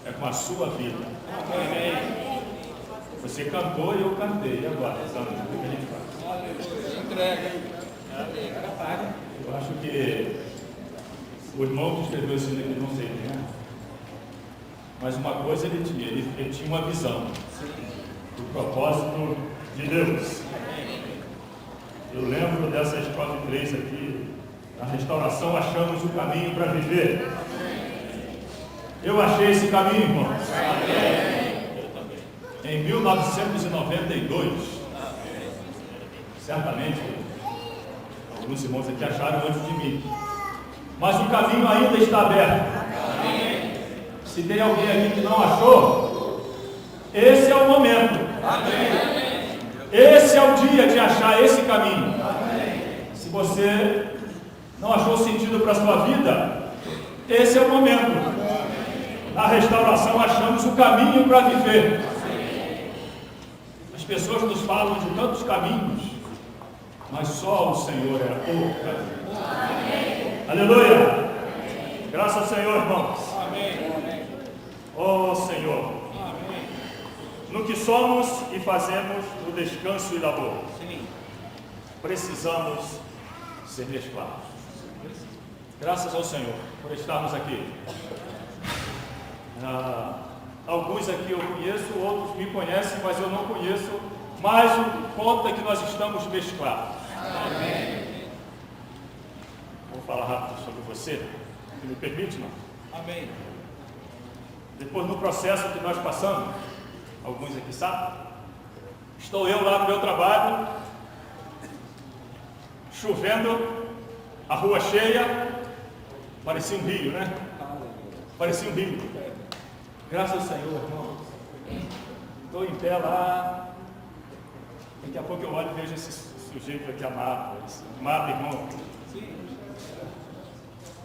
é com a sua vida. Você cantou e eu cantei. E agora, Sandra, o que a gente faz? Entrega. Eu acho que o irmão que escreveu esse livro, não sei quem é, mas uma coisa ele tinha uma visão do propósito de Deus. Eu lembro dessa escola de 3 aqui, na restauração achamos o caminho para viver. Eu achei esse caminho, irmãos. Em 1992, certamente, alguns irmãos aqui acharam antes de mim, mas o caminho ainda está aberto. Se tem alguém aqui que não achou, esse é o momento. Esse é o dia de achar esse caminho. Se você não achou sentido para a sua vida, esse é o momento. Na restauração achamos o caminho para viver. As pessoas nos falam de tantos caminhos, mas só o Senhor é o caminho. Aleluia! Graças ao Senhor, irmãos. Oh Senhor, no que somos e fazemos no descanso e labor, precisamos ser mesclados. Graças ao Senhor por estarmos aqui. Alguns aqui eu conheço, outros me conhecem, mas eu não conheço. Mas o ponto é que nós estamos mesclados. Vou falar rápido sobre você. Se me permite, não? Amém. Depois, no processo que nós passamos, alguns aqui sabem, estou eu lá no meu trabalho, chovendo, a rua cheia, parecia um rio, né? Parecia um rio. Graças ao Senhor, irmão. Estou em pé lá, daqui a pouco eu olho e vejo esse sujeito aqui amado, irmão.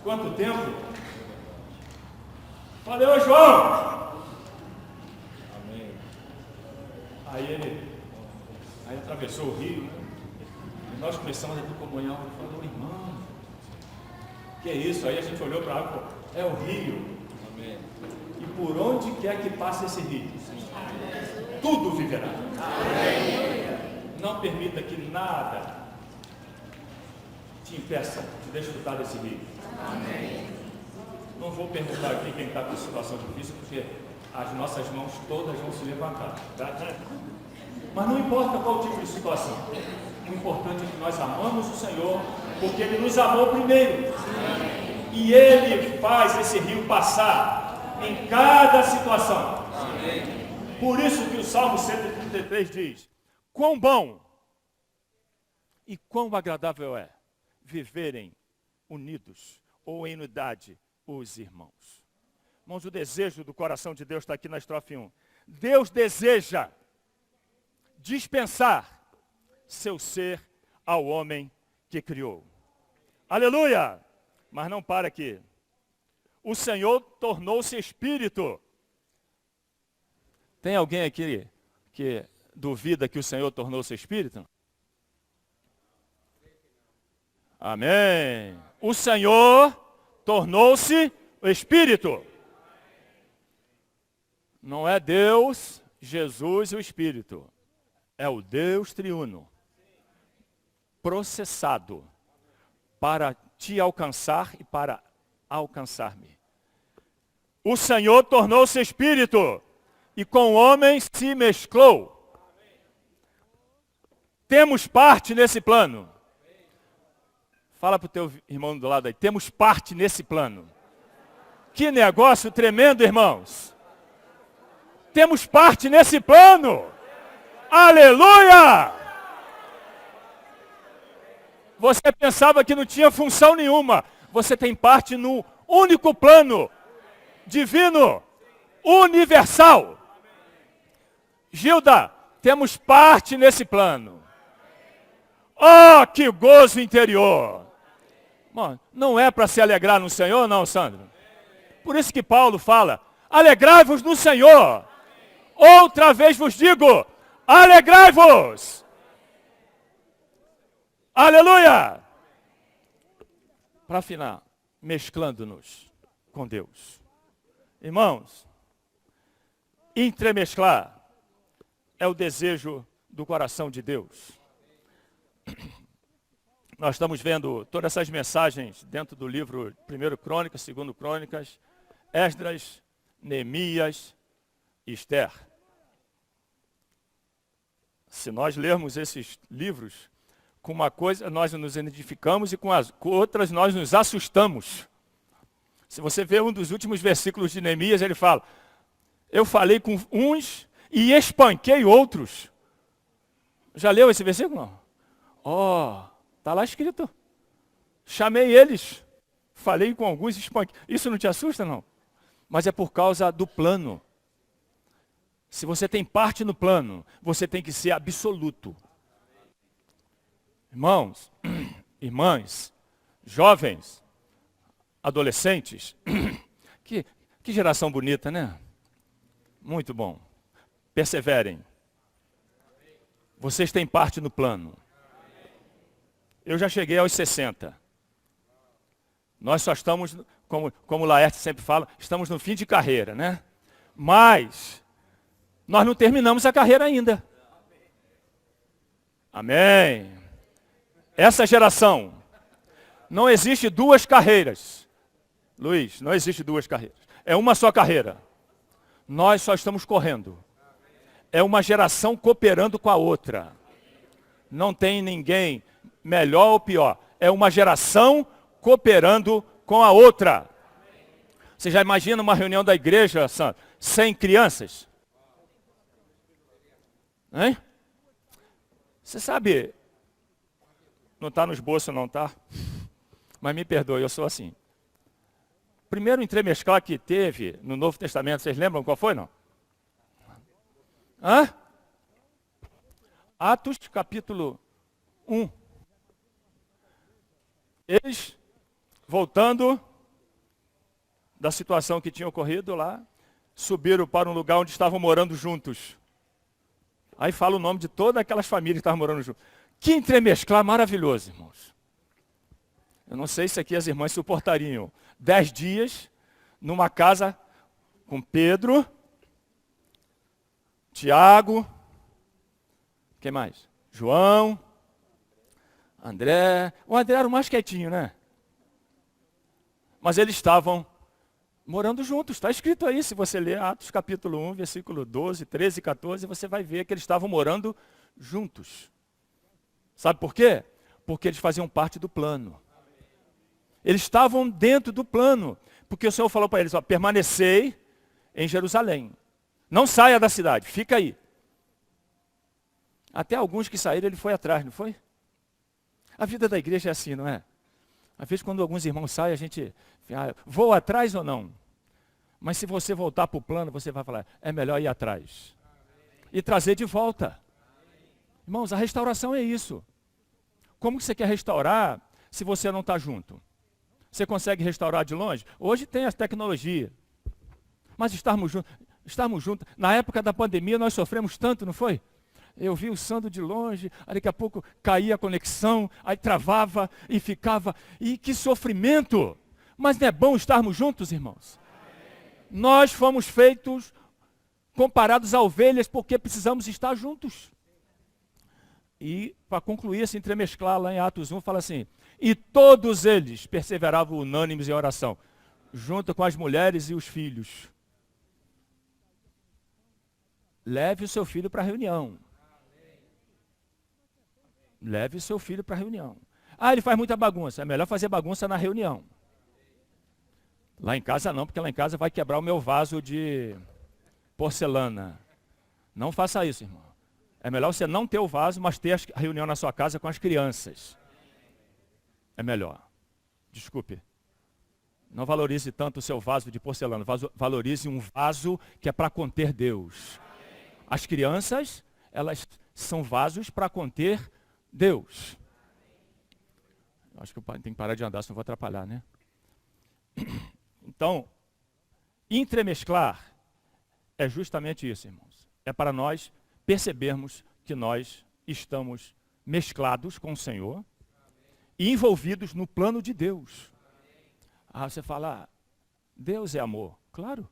Quanto tempo? Falei, ô João! Amém. Aí atravessou o rio, e nós começamos a ter comunhão. Ele falou, irmão, que é isso? Aí a gente olhou para a água, é o rio. Amém. E por onde quer que passe esse rio, tudo viverá. Amém. Não permita que nada te impeça de desfrutar desse rio. Amém. Não vou perguntar aqui quem está com situação difícil, porque as nossas mãos todas vão se levantar. Tá? Mas não importa qual tipo de situação. O importante é que nós amamos o Senhor, porque Ele nos amou primeiro. E Ele faz esse rio passar em cada situação. Por isso que o Salmo 133 diz: quão bom e quão agradável é viverem unidos ou em unidade os irmãos. Irmãos, o desejo do coração de Deus está aqui na estrofe 1. Deus deseja dispensar seu ser ao homem que criou. Aleluia! Mas não para aqui. O Senhor tornou-se Espírito. Tem alguém aqui que duvida que o Senhor tornou-se Espírito? Amém. O Senhor tornou-se o Espírito. Não é Deus, Jesus e o Espírito. É o Deus triuno. Processado para te alcançar e para alcançar-me. O Senhor tornou-se Espírito e com homens se mesclou. Temos parte nesse plano. Fala para o teu irmão do lado aí, temos parte nesse plano. Que negócio tremendo, irmãos. Temos parte nesse plano. Aleluia! Você pensava que não tinha função nenhuma. Você tem parte no único plano divino, universal. Gilda, temos parte nesse plano. Oh, que gozo interior. Bom, não é para se alegrar no Senhor, não, Sandro? Por isso que Paulo fala, alegrai-vos no Senhor. Outra vez vos digo, alegrai-vos. Aleluia! Para afinar, mesclando-nos com Deus. Irmãos, Entremesclar é o desejo do coração de Deus. Nós estamos vendo todas essas mensagens dentro do livro 1 Crônicas, 2 Crônicas, Esdras, Neemias e Esther. Se nós lermos esses livros, com uma coisa nós nos identificamos e com outras nós nos assustamos. Se você vê um dos últimos versículos de Neemias, ele fala: eu falei com uns e espanquei outros. Já leu esse versículo? Não. Está lá escrito. Chamei eles, falei com alguns e espanquei. Isso não te assusta, não? Mas é por causa do plano. Se você tem parte no plano, você tem que ser absoluto. Irmãos, irmãs, jovens, adolescentes, que geração bonita, né? Muito bom. Perseverem. Vocês têm parte no plano. Eu já cheguei aos 60. Nós só estamos, como o Laerte sempre fala, estamos no fim de carreira, né? Mas nós não terminamos a carreira ainda. Amém. Essa geração, não existe duas carreiras. Luiz, não existe duas carreiras. É uma só carreira. Nós só estamos correndo. É uma geração cooperando com a outra. Não tem ninguém melhor ou pior. É uma geração cooperando com a outra. Você já imagina uma reunião da igreja, Santo, sem crianças? Hein? Você sabe, não está no esboço não, tá? Mas me perdoe, eu sou assim. Primeiro entremesclar que teve no Novo Testamento, vocês lembram qual foi, não? Atos capítulo 1. Eles, voltando da situação que tinha ocorrido lá, subiram para um lugar onde estavam morando juntos. Aí fala o nome de todas aquelas famílias que estavam morando juntos. Que entremesclar maravilhoso, irmãos. Eu não sei se aqui as irmãs suportariam 10 dias numa casa com Pedro, Tiago, quem mais? João, André. O André era o mais quietinho, né? Mas eles estavam morando juntos. Está escrito aí, se você ler Atos capítulo 1, versículo 12, 13 e 14, você vai ver que eles estavam morando juntos. Sabe por quê? Porque eles faziam parte do plano. Eles estavam dentro do plano. Porque o Senhor falou para eles, permanecei em Jerusalém. Não saia da cidade, fica aí. Até alguns que saíram, ele foi atrás, não foi? A vida da igreja é assim, não é? Às vezes, quando alguns irmãos saem, a gente vou atrás ou não? Mas se você voltar para o plano, você vai falar, é melhor ir atrás. E trazer de volta. Irmãos, a restauração é isso. Como que você quer restaurar se você não está junto? Você consegue restaurar de longe? Hoje tem a tecnologia. Mas estarmos juntos. Na época da pandemia, nós sofremos tanto, não foi? Eu vi o Sandro de longe, aí daqui a pouco caía a conexão, aí travava e ficava. E que sofrimento! Mas não é bom estarmos juntos, irmãos? Nós fomos feitos comparados a ovelhas porque precisamos estar juntos. E, para concluir esse entremesclar lá em Atos 1, fala assim, e todos eles perseveravam unânimes em oração, junto com as mulheres e os filhos. Leve o seu filho para a reunião. Leve o seu filho para a reunião. Ele faz muita bagunça. É melhor fazer bagunça na reunião. Lá em casa não, porque lá em casa vai quebrar o meu vaso de porcelana. Não faça isso, irmão. É melhor você não ter o vaso, mas ter a reunião na sua casa com as crianças. É melhor. Desculpe. Não valorize tanto o seu vaso de porcelana. Valorize um vaso que é para conter Deus. As crianças, elas são vasos para conter Deus. Acho que eu tenho que parar de andar, senão vou atrapalhar, né? Então, entremesclar é justamente isso, irmãos. É para nós percebermos que nós estamos mesclados com o Senhor e envolvidos no plano de Deus. Você fala, Deus é amor. Claro.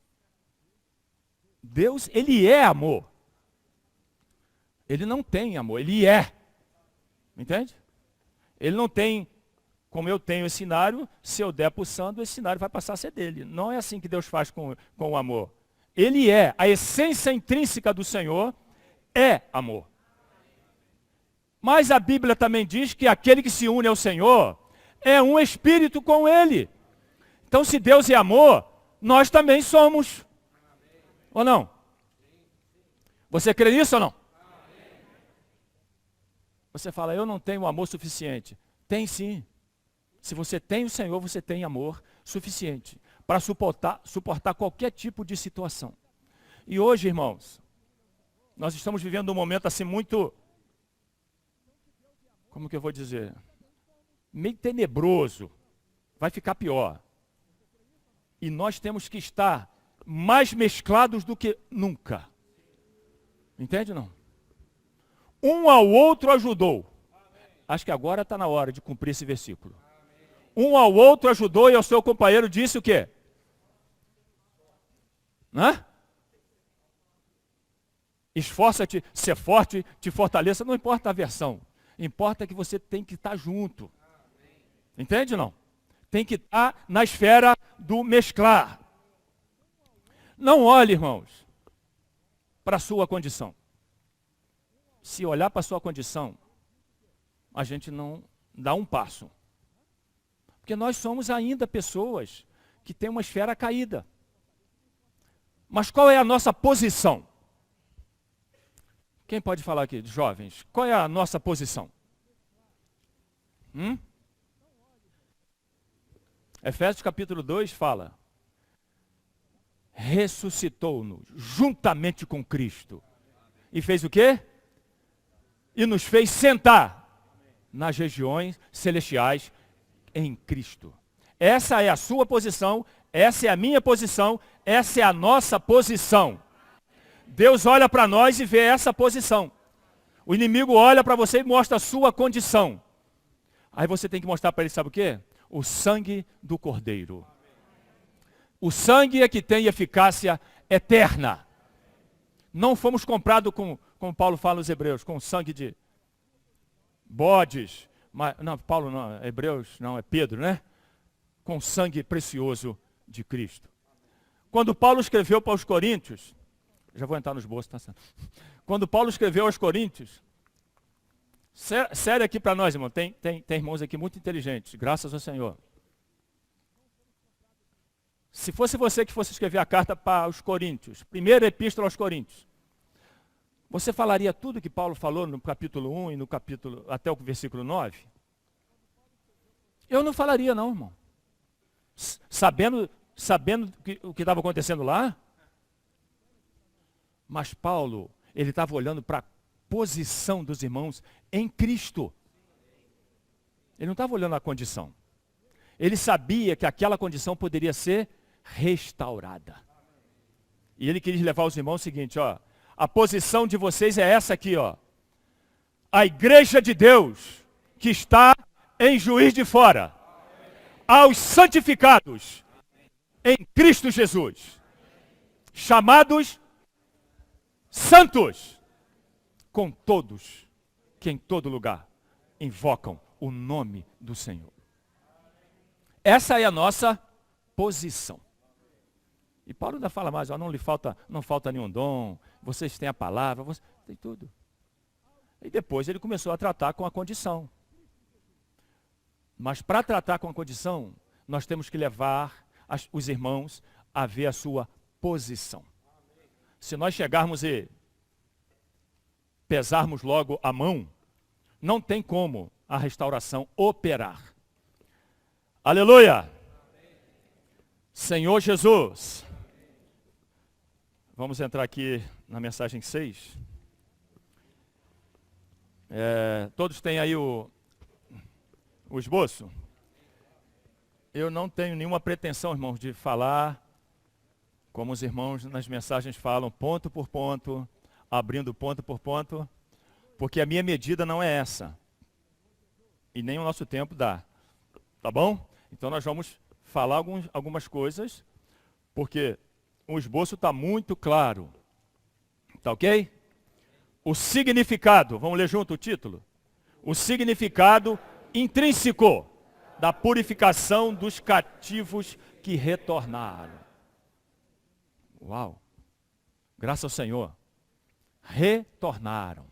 Deus, ele é amor. Ele não tem amor, ele é. Entende? Ele não tem, como eu tenho esse cenário, se eu der para o Sandro, esse cenário vai passar a ser dele. Não é assim que Deus faz com o amor. Ele é, a essência intrínseca do Senhor é amor. Mas a Bíblia também diz que aquele que se une ao Senhor é um espírito com ele. Então, se Deus é amor, nós também somos. Ou não? Você crê nisso ou não? Você fala, eu não tenho amor suficiente. Tem sim. Se você tem o Senhor, você tem amor suficiente para suportar qualquer tipo de situação. E hoje, irmãos, nós estamos vivendo um momento assim muito, como que eu vou dizer? Meio tenebroso. Vai ficar pior. E nós temos que estar mais mesclados do que nunca. Entende ou não? Um ao outro ajudou. Acho que agora está na hora de cumprir esse versículo. Um ao outro ajudou e ao seu companheiro disse o quê? Hã? Esforça-te, ser forte, te fortaleça. Não importa a versão. Importa que você tem que estar junto. Entende ou não? Tem que estar na esfera do mesclar. Não olhe, irmãos, para a sua condição. Se olhar para a sua condição, a gente não dá um passo. Porque nós somos ainda pessoas que têm uma esfera caída. Mas qual é a nossa posição? Quem pode falar aqui, jovens? Qual é a nossa posição? Efésios capítulo 2 fala: ressuscitou-nos juntamente com Cristo. E fez o quê? E nos fez sentar nas regiões celestiais em Cristo. Essa é a sua posição, essa é a minha posição, essa é a nossa posição. Deus olha para nós e vê essa posição. O inimigo olha para você e mostra a sua condição. Aí você tem que mostrar para ele, sabe o quê? O sangue do Cordeiro. O sangue é que tem eficácia eterna. Não fomos comprados com, como Paulo fala nos Hebreus, com sangue de bodes. Não, Paulo não, Hebreus não, é Pedro, né? Com sangue precioso de Cristo. Quando Paulo escreveu para os Coríntios, já vou entrar nos bolsos, tá certo? Quando Paulo escreveu aos Coríntios, sério aqui para nós, irmão, tem irmãos aqui muito inteligentes, graças ao Senhor. Se fosse você que fosse escrever a carta para os Coríntios, primeira epístola aos Coríntios, você falaria tudo que Paulo falou no capítulo 1 e no capítulo, até o versículo 9? Eu não falaria não, irmão. Sabendo o que estava acontecendo lá? Mas Paulo, ele estava olhando para a posição dos irmãos em Cristo. Ele não estava olhando a condição. Ele sabia que aquela condição poderia ser restaurada. E ele queria levar os irmãos o seguinte, ó. A posição de vocês é essa aqui, ó. A igreja de Deus que está em Juiz de Fora. Aos santificados em Cristo Jesus. Chamados santos. Com todos que em todo lugar invocam o nome do Senhor. Essa é a nossa posição. E Paulo ainda fala mais, ó, não falta nenhum dom, vocês têm a palavra, tem tudo. E depois ele começou a tratar com a condição. Mas para tratar com a condição, nós temos que levar os irmãos a ver a sua posição. Se nós chegarmos e pesarmos logo a mão, não tem como a restauração operar. Aleluia! Senhor Jesus. Vamos entrar aqui na mensagem 6. Todos têm aí o esboço? Eu não tenho nenhuma pretensão, irmãos, de falar como os irmãos nas mensagens falam, ponto por ponto, abrindo ponto por ponto, porque a minha medida não é essa. E nem o nosso tempo dá. Tá bom? Então nós vamos falar algumas coisas, porque O esboço está muito claro. Tá ok? O significado, vamos ler junto o título? O significado intrínseco da purificação dos cativos que retornaram. Uau! Graças ao Senhor. Retornaram.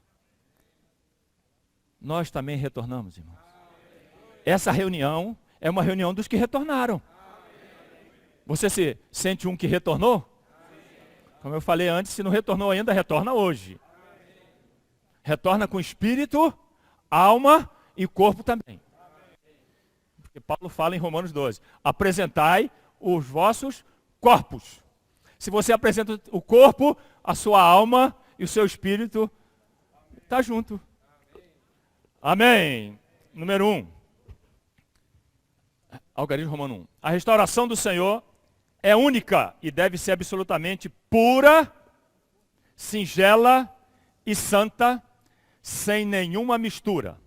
Nós também retornamos, irmãos. Essa reunião é uma reunião dos que retornaram. Você se sente um que retornou? Como eu falei antes, se não retornou ainda, retorna hoje. Retorna com espírito, alma e corpo também. Porque Paulo fala em Romanos 12, apresentai os vossos corpos. Se você apresenta o corpo, a sua alma e o seu espírito está junto. Amém. Número 1. Algarismo Romano 1. A restauração do Senhor é única e deve ser absolutamente pura, singela e santa, sem nenhuma mistura.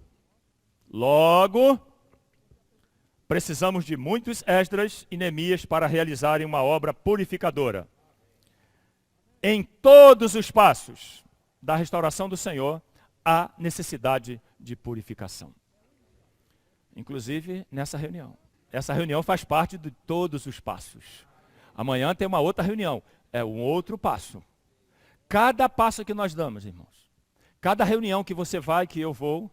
Logo, precisamos de muitos Esdras e Neemias para realizarem uma obra purificadora. Em todos os passos da restauração do Senhor, há necessidade de purificação. Inclusive nessa reunião. Essa reunião faz parte de todos os passos. Amanhã tem uma outra reunião. É um outro passo. Cada passo que nós damos, irmãos. Cada reunião que você vai, que eu vou.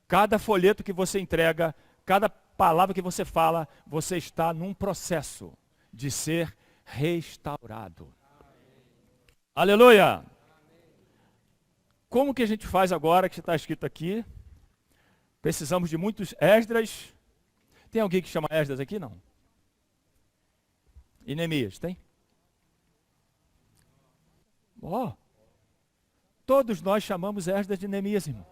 Cada folheto que você entrega. Cada palavra que você fala. Você está num processo de ser restaurado. Aleluia! Como que a gente faz agora, que está escrito aqui? Precisamos de muitos Esdras. Tem alguém que chama Esdras aqui? Não. E Neemias, tem? Ó, todos nós chamamos Esdras de Neemias, irmãos.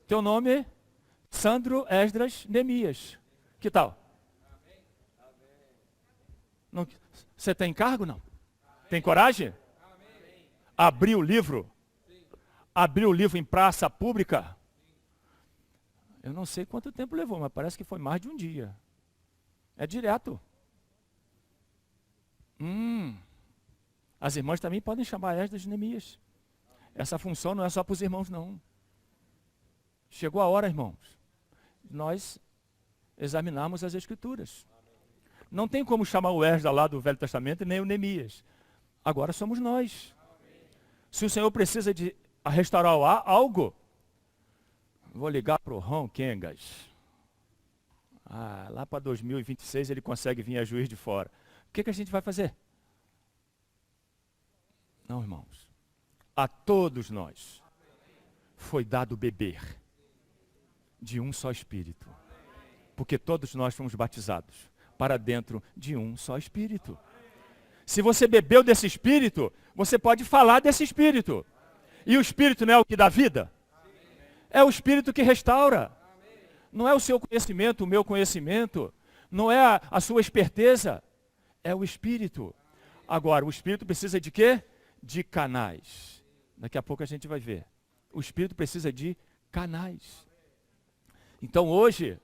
Teu nome é Sandro Esdras Neemias. Que tal? Não, você tem cargo, não? Tem coragem? Abrir o livro? Abrir o livro em praça pública? Eu não sei quanto tempo levou, mas parece que foi mais de um dia. É direto. As irmãs também podem chamar Esdras de Neemias. Essa função não é só para os irmãos, não. Chegou a hora, irmãos, nós examinarmos as Escrituras. Não tem como chamar o Esdras lá do Velho Testamento e nem o Neemias. Agora somos nós. Se o Senhor precisa de restaurar algo, vou ligar para o Ron Kengas. Lá para 2026 ele consegue vir a Juiz de Fora. O que a gente vai fazer? Não, irmãos. A todos nós foi dado beber de um só Espírito. Porque todos nós fomos batizados para dentro de um só Espírito. Se você bebeu desse Espírito, você pode falar desse Espírito. E o Espírito não é o que dá vida? É o Espírito que restaura. Não é o seu conhecimento, o meu conhecimento. Não é a sua esperteza. É o Espírito. Agora, o Espírito precisa de quê? De canais. Daqui a pouco a gente vai ver. O Espírito precisa de canais. Então hoje,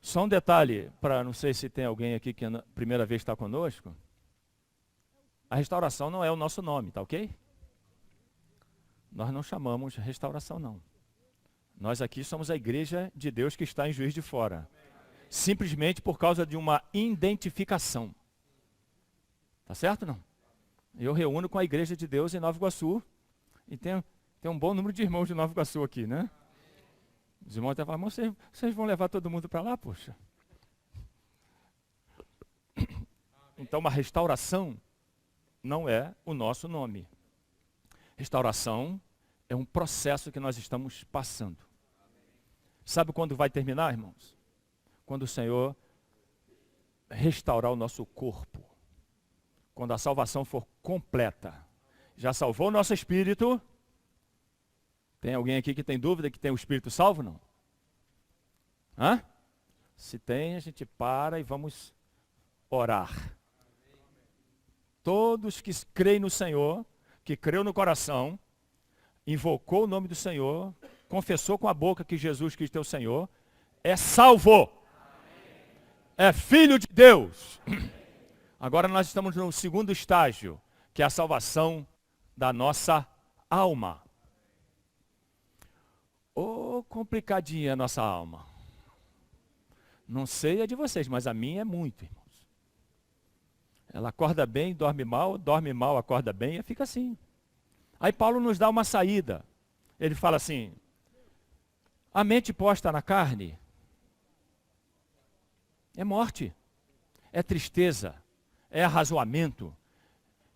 só um detalhe, para não sei se tem alguém aqui que a primeira vez está conosco. A restauração não é o nosso nome, tá ok? Nós não chamamos restauração, não. Nós aqui somos a igreja de Deus que está em Juiz de Fora. Simplesmente por causa de uma identificação. Tá certo, não? Eu reúno com a igreja de Deus em Nova Iguaçu. E tem um bom número de irmãos de Nova Iguaçu aqui, né? Os irmãos até falam, vocês vão levar todo mundo para lá, poxa? Então, uma restauração não é o nosso nome. Restauração é um processo que nós estamos passando. Sabe quando vai terminar, irmãos? Quando o Senhor restaurar o nosso corpo. Quando a salvação for completa. Já salvou o nosso espírito? Tem alguém aqui que tem dúvida que tem o espírito salvo, não? Hã? Se tem, a gente para e vamos orar. Todos que creem no Senhor, que creu no coração, invocou o nome do Senhor, confessou com a boca que Jesus Cristo é o Senhor, é salvo. É filho de Deus. Agora nós estamos no segundo estágio, que é a salvação da nossa alma. Ô, complicadinha a nossa alma. Não sei a de vocês, mas a minha é muito, irmãos. Ela acorda bem, dorme mal, acorda bem, e fica assim. Aí Paulo nos dá uma saída. Ele fala assim, a mente posta na carne é morte, é tristeza, é arrazoamento,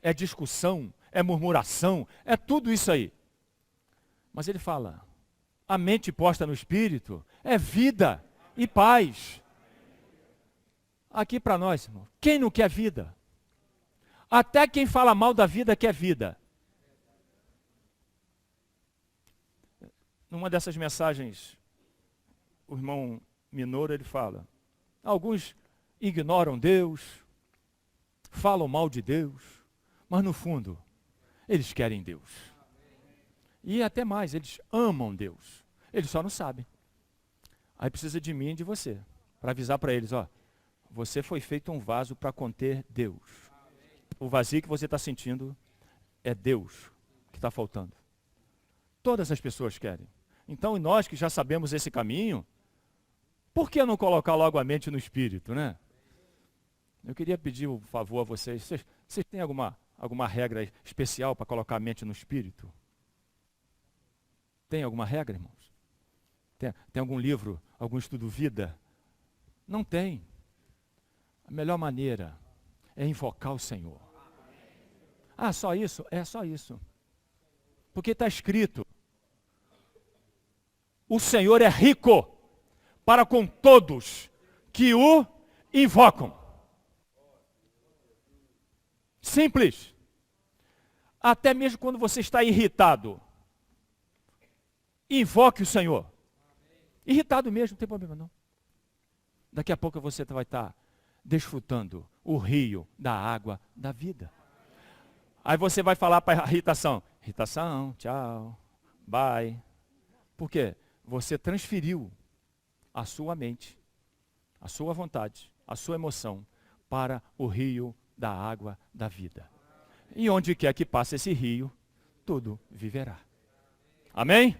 é discussão, é murmuração, é tudo isso aí. Mas ele fala, a mente posta no espírito é vida e paz. Aqui para nós, irmão, quem não quer vida? Até quem fala mal da vida quer vida. Numa dessas mensagens, o irmão Minoro, ele fala, alguns ignoram Deus, falam mal de Deus, mas no fundo, eles querem Deus. E até mais, eles amam Deus. Eles só não sabem. Aí precisa de mim e de você, para avisar para eles, ó, você foi feito um vaso para conter Deus. O vazio que você está sentindo é Deus que está faltando. Todas as pessoas querem. Então, nós que já sabemos esse caminho, por que não colocar logo a mente no espírito, né? Eu queria pedir um favor a vocês. Vocês têm alguma regra especial para colocar a mente no espírito? Tem alguma regra, irmãos? Tem algum livro, algum estudo vida? Não tem. A melhor maneira é invocar o Senhor. Ah, só isso? É só isso. Porque está escrito, o Senhor é rico para com todos que o invocam. Simples. Até mesmo quando você está irritado, invoque o Senhor. Irritado mesmo, não tem problema não. Daqui a pouco você vai estar desfrutando o rio da água da vida. Aí você vai falar para a irritação, tchau, bye. Por quê? Você transferiu a sua mente, a sua vontade, a sua emoção para o rio da água da vida. E onde quer que passe esse rio, tudo viverá. Amém?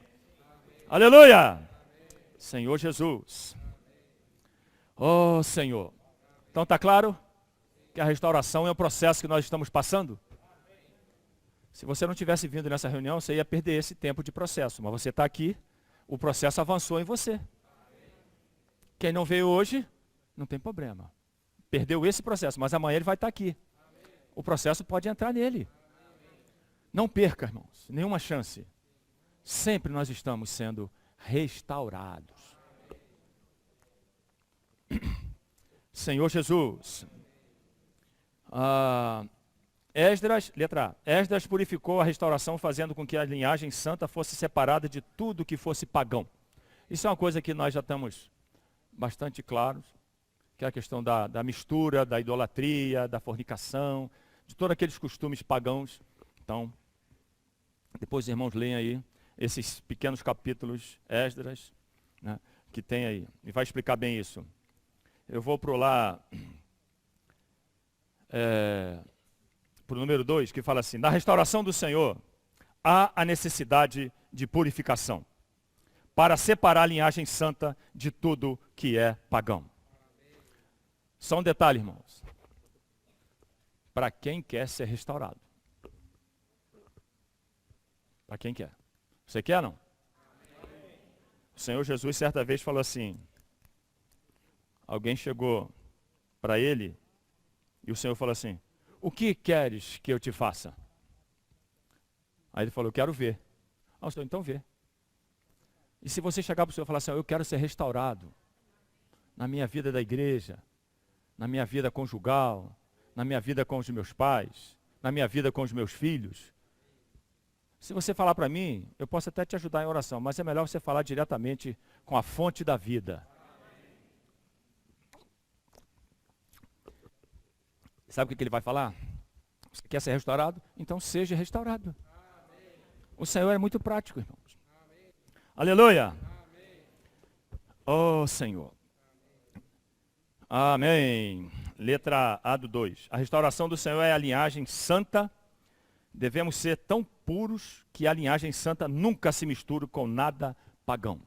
Aleluia! Senhor Jesus. Oh, Senhor. Então está claro que a restauração é um processo que nós estamos passando? Se você não tivesse vindo nessa reunião, você ia perder esse tempo de processo. Mas você está aqui, o processo avançou em você. Quem não veio hoje, não tem problema. Perdeu esse processo, mas amanhã ele vai estar aqui. O processo pode entrar nele. Não perca, irmãos, nenhuma chance. Sempre nós estamos sendo restaurados. Senhor Jesus. Esdras, letra A. Esdras purificou a restauração, fazendo com que a linhagem santa fosse separada de tudo que fosse pagão. Isso é uma coisa que nós já estamos bastante claros, que é a questão da mistura, da idolatria, da fornicação, de todos aqueles costumes pagãos. Então, depois os irmãos leem aí esses pequenos capítulos, Esdras, né, que tem aí, e vai explicar bem isso. Eu vou para o número 2, que fala assim, na restauração do Senhor, há a necessidade de purificação, para separar a linhagem santa de tudo que é pagão. Só um detalhe, irmãos. Para quem quer ser restaurado. Para quem quer. Você quer, não? O Senhor Jesus certa vez falou assim, alguém chegou para ele e o Senhor falou assim, o que queres que eu te faça? Aí ele falou, eu quero ver. Ah, o Senhor, então vê. E se você chegar para o Senhor e falar assim, eu quero ser restaurado na minha vida da igreja, na minha vida conjugal, na minha vida com os meus pais, na minha vida com os meus filhos. Se você falar para mim, eu posso até te ajudar em oração, mas é melhor você falar diretamente com a fonte da vida. Sabe o que ele vai falar? Você quer ser restaurado? Então seja restaurado. O Senhor é muito prático, irmãos. Aleluia! Oh, Senhor. Amém. Letra A do 2. A restauração do Senhor é a linhagem santa. Devemos ser tão puros que a linhagem santa nunca se misture com nada pagão.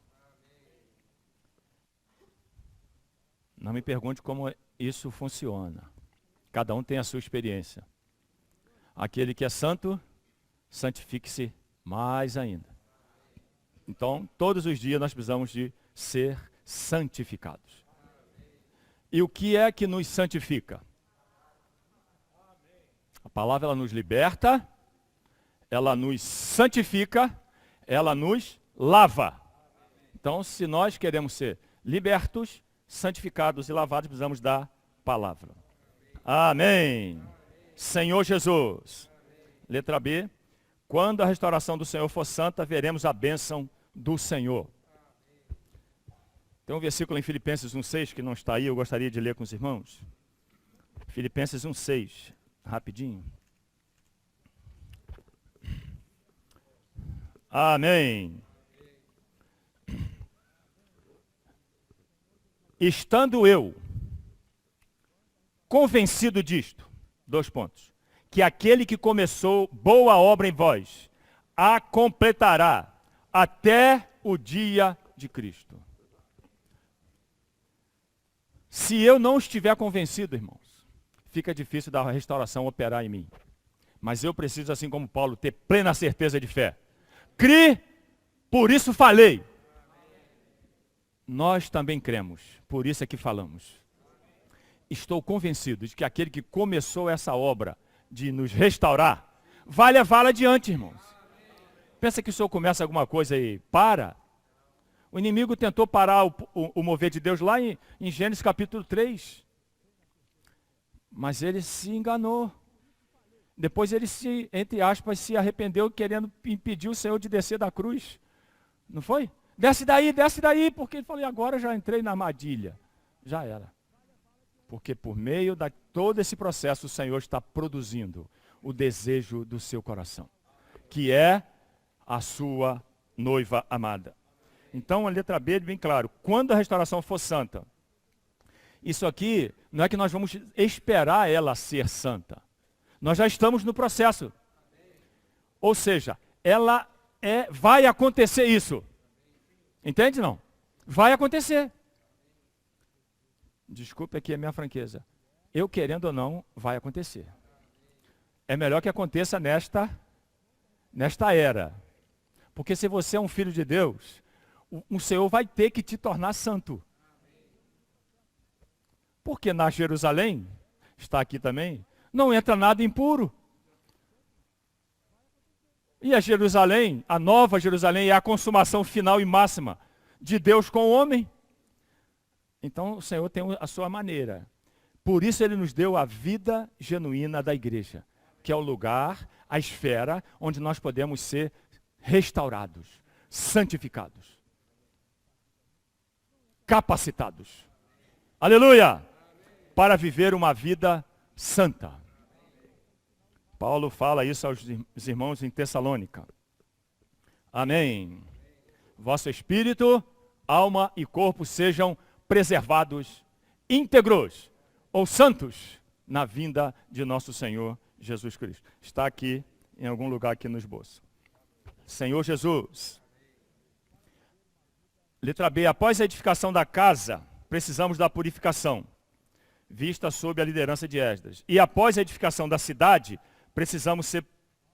Não me pergunte como isso funciona. Cada um tem a sua experiência. Aquele que é santo, santifique-se mais ainda. Então, todos os dias nós precisamos de ser santificados. E o que é que nos santifica? A palavra ela nos liberta, ela nos santifica, ela nos lava. Então, se nós queremos ser libertos, santificados e lavados, precisamos da palavra. Amém. Senhor Jesus. Letra B. Quando a restauração do Senhor for santa, veremos a bênção do Senhor. Tem um versículo em Filipenses 1,6 que não está aí, eu gostaria de ler com os irmãos. Filipenses 1,6, rapidinho. Amém. Estando eu convencido disto, 2 pontos, que aquele que começou boa obra em vós, a completará até o dia de Cristo. Se eu não estiver convencido, irmãos, fica difícil da restauração operar em mim. Mas eu preciso, assim como Paulo, ter plena certeza de fé. Cri, por isso falei. Nós também cremos, por isso é que falamos. Estou convencido de que aquele que começou essa obra de nos restaurar, vai levá-la adiante, irmãos. Pensa que o Senhor começa alguma coisa e para? O inimigo tentou parar o mover de Deus lá em Gênesis capítulo 3. Mas ele se enganou. Depois ele se, entre aspas, se arrependeu querendo impedir o Senhor de descer da cruz. Não foi? Desce daí, porque ele falou, agora já entrei na armadilha. Já era. Porque por meio de todo esse processo o Senhor está produzindo o desejo do seu coração, que é a sua noiva amada. Então a letra B é bem claro, quando a restauração for santa, isso aqui não é que nós vamos esperar ela ser santa. Nós já estamos no processo. Ou seja, vai acontecer isso. Entende não? Vai acontecer. Desculpe aqui a minha franqueza. Eu querendo ou não, vai acontecer. É melhor que aconteça nesta era. Porque se você é um filho de Deus, o Senhor vai ter que te tornar santo. Porque na Jerusalém, está aqui também, não entra nada impuro. E a Jerusalém, a nova Jerusalém, é a consumação final e máxima de Deus com o homem. Então o Senhor tem a sua maneira. Por isso ele nos deu a vida genuína da igreja, que é o lugar, a esfera, onde nós podemos ser restaurados, santificados, capacitados. Aleluia! Para viver uma vida santa. Paulo fala isso aos irmãos em Tessalônica. Amém. Vosso espírito, alma e corpo sejam preservados, íntegros ou santos na vinda de nosso Senhor Jesus Cristo. Está aqui, em algum lugar aqui no esboço. Senhor Jesus. Letra B. Após a edificação da casa, precisamos da purificação, vista sob a liderança de Esdras. E após a edificação da cidade, precisamos ser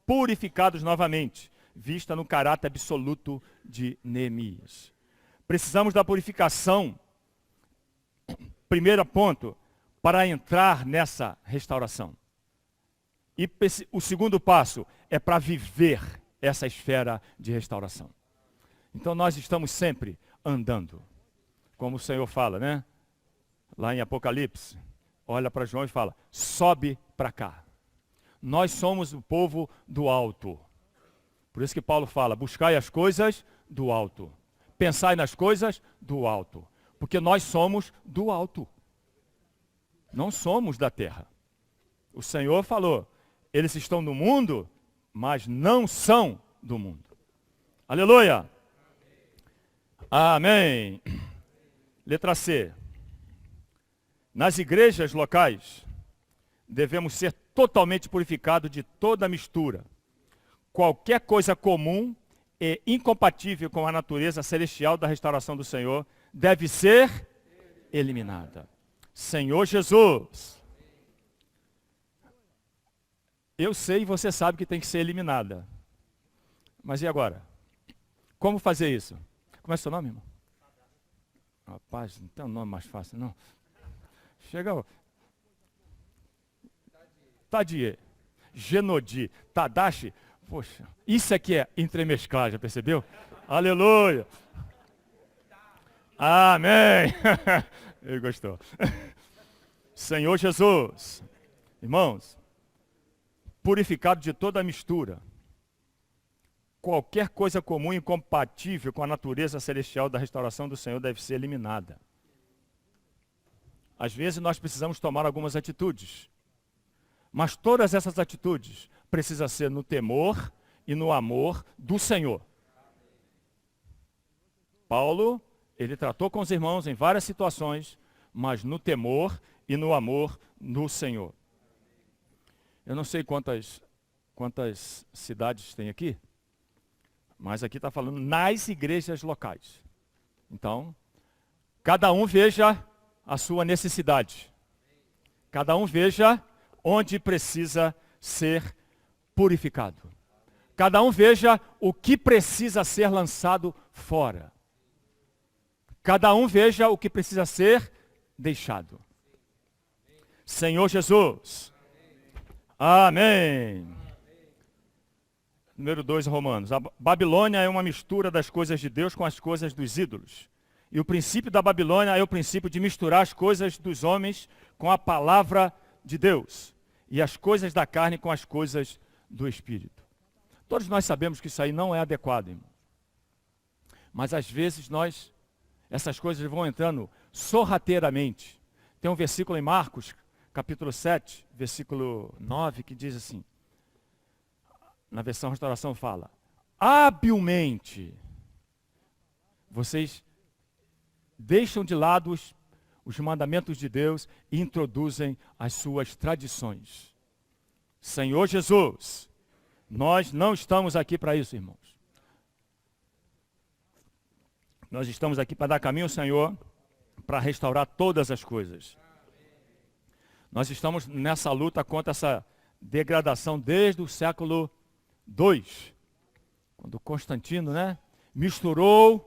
purificados novamente, vista no caráter absoluto de Neemias. Precisamos da purificação, primeiro ponto, para entrar nessa restauração. E o segundo passo é para viver essa esfera de restauração. Então nós estamos sempre andando, como o Senhor fala, né? Lá em Apocalipse, olha para João e fala, sobe para cá. Nós somos o povo do alto. Por isso que Paulo fala, buscai as coisas do alto. Pensai nas coisas do alto. Porque nós somos do alto. Não somos da terra. O Senhor falou, eles estão no mundo, mas não são do mundo. Aleluia! Amém! Letra C. Nas igrejas locais, devemos ser totalmente purificados de toda mistura. Qualquer coisa comum e incompatível com a natureza celestial da restauração do Senhor deve ser eliminada. Senhor Jesus, eu sei e você sabe que tem que ser eliminada. Mas e agora? Como fazer isso? Como é o seu nome, irmão? Rapaz, não tem um nome mais fácil, não. Chega. Tadie, Genodi, Tadashi. Poxa, isso aqui é entremesclar, já percebeu? Aleluia. Amém. Ele gostou. Senhor Jesus, irmãos, purificado de toda a mistura, qualquer coisa comum e incompatível com a natureza celestial da restauração do Senhor deve ser eliminada. Às vezes nós precisamos tomar algumas atitudes, mas todas essas atitudes precisam ser no temor e no amor do Senhor. Paulo, ele tratou com os irmãos em várias situações, mas no temor e no amor do Senhor. Eu não sei quantas cidades tem aqui, mas aqui está falando nas igrejas locais. Então, cada um veja a sua necessidade. Cada um veja onde precisa ser purificado. Cada um veja o que precisa ser lançado fora. Cada um veja o que precisa ser deixado. Senhor Jesus. Amém. Número 2, Romanos. A Babilônia é uma mistura das coisas de Deus com as coisas dos ídolos. E o princípio da Babilônia é o princípio de misturar as coisas dos homens com a palavra de Deus. E as coisas da carne com as coisas do Espírito. Todos nós sabemos que isso aí não é adequado, irmão. Mas às vezes essas coisas vão entrando sorrateiramente. Tem um versículo em Marcos, capítulo 7, versículo 9, que diz assim, na versão Restauração fala, habilmente vocês deixam de lado os mandamentos de Deus e introduzem as suas tradições. Senhor Jesus, nós não estamos aqui para isso, irmãos. Nós estamos aqui para dar caminho ao Senhor, para restaurar todas as coisas. Nós estamos nessa luta contra essa degradação desde o século II, quando Constantino, misturou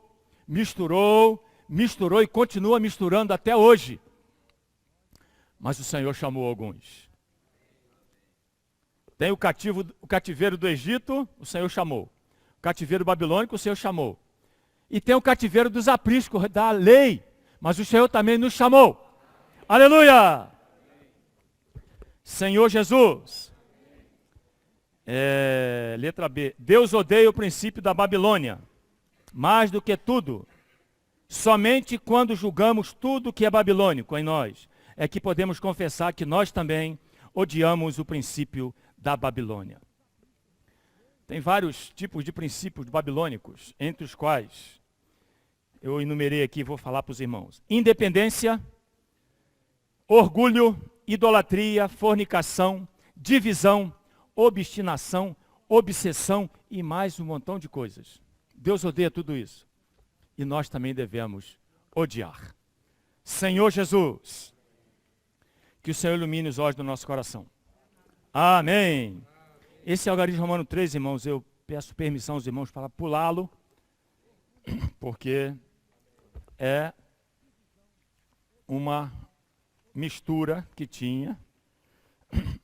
e continua misturando até hoje. Mas o Senhor chamou alguns. Tem o cativeiro do Egito, o Senhor chamou. O cativeiro babilônico, o Senhor chamou. E tem o cativeiro dos apriscos da lei, mas o Senhor também nos chamou. Aleluia! Senhor Jesus. Letra B. Deus odeia o princípio da Babilônia, mais do que tudo. Somente quando julgamos tudo que é babilônico em nós, é que podemos confessar que nós também odiamos o princípio da Babilônia. Tem vários tipos de princípios babilônicos, entre os quais eu enumerei aqui e vou falar para os irmãos. Independência, orgulho, idolatria, fornicação, divisão, obstinação, obsessão e mais um montão de coisas. Deus odeia tudo isso. E nós também devemos odiar. Senhor Jesus, que o Senhor ilumine os olhos do nosso coração. Amém. Esse algarismo romano 3, irmãos, eu peço permissão aos irmãos para pulá-lo, porque é uma mistura que tinha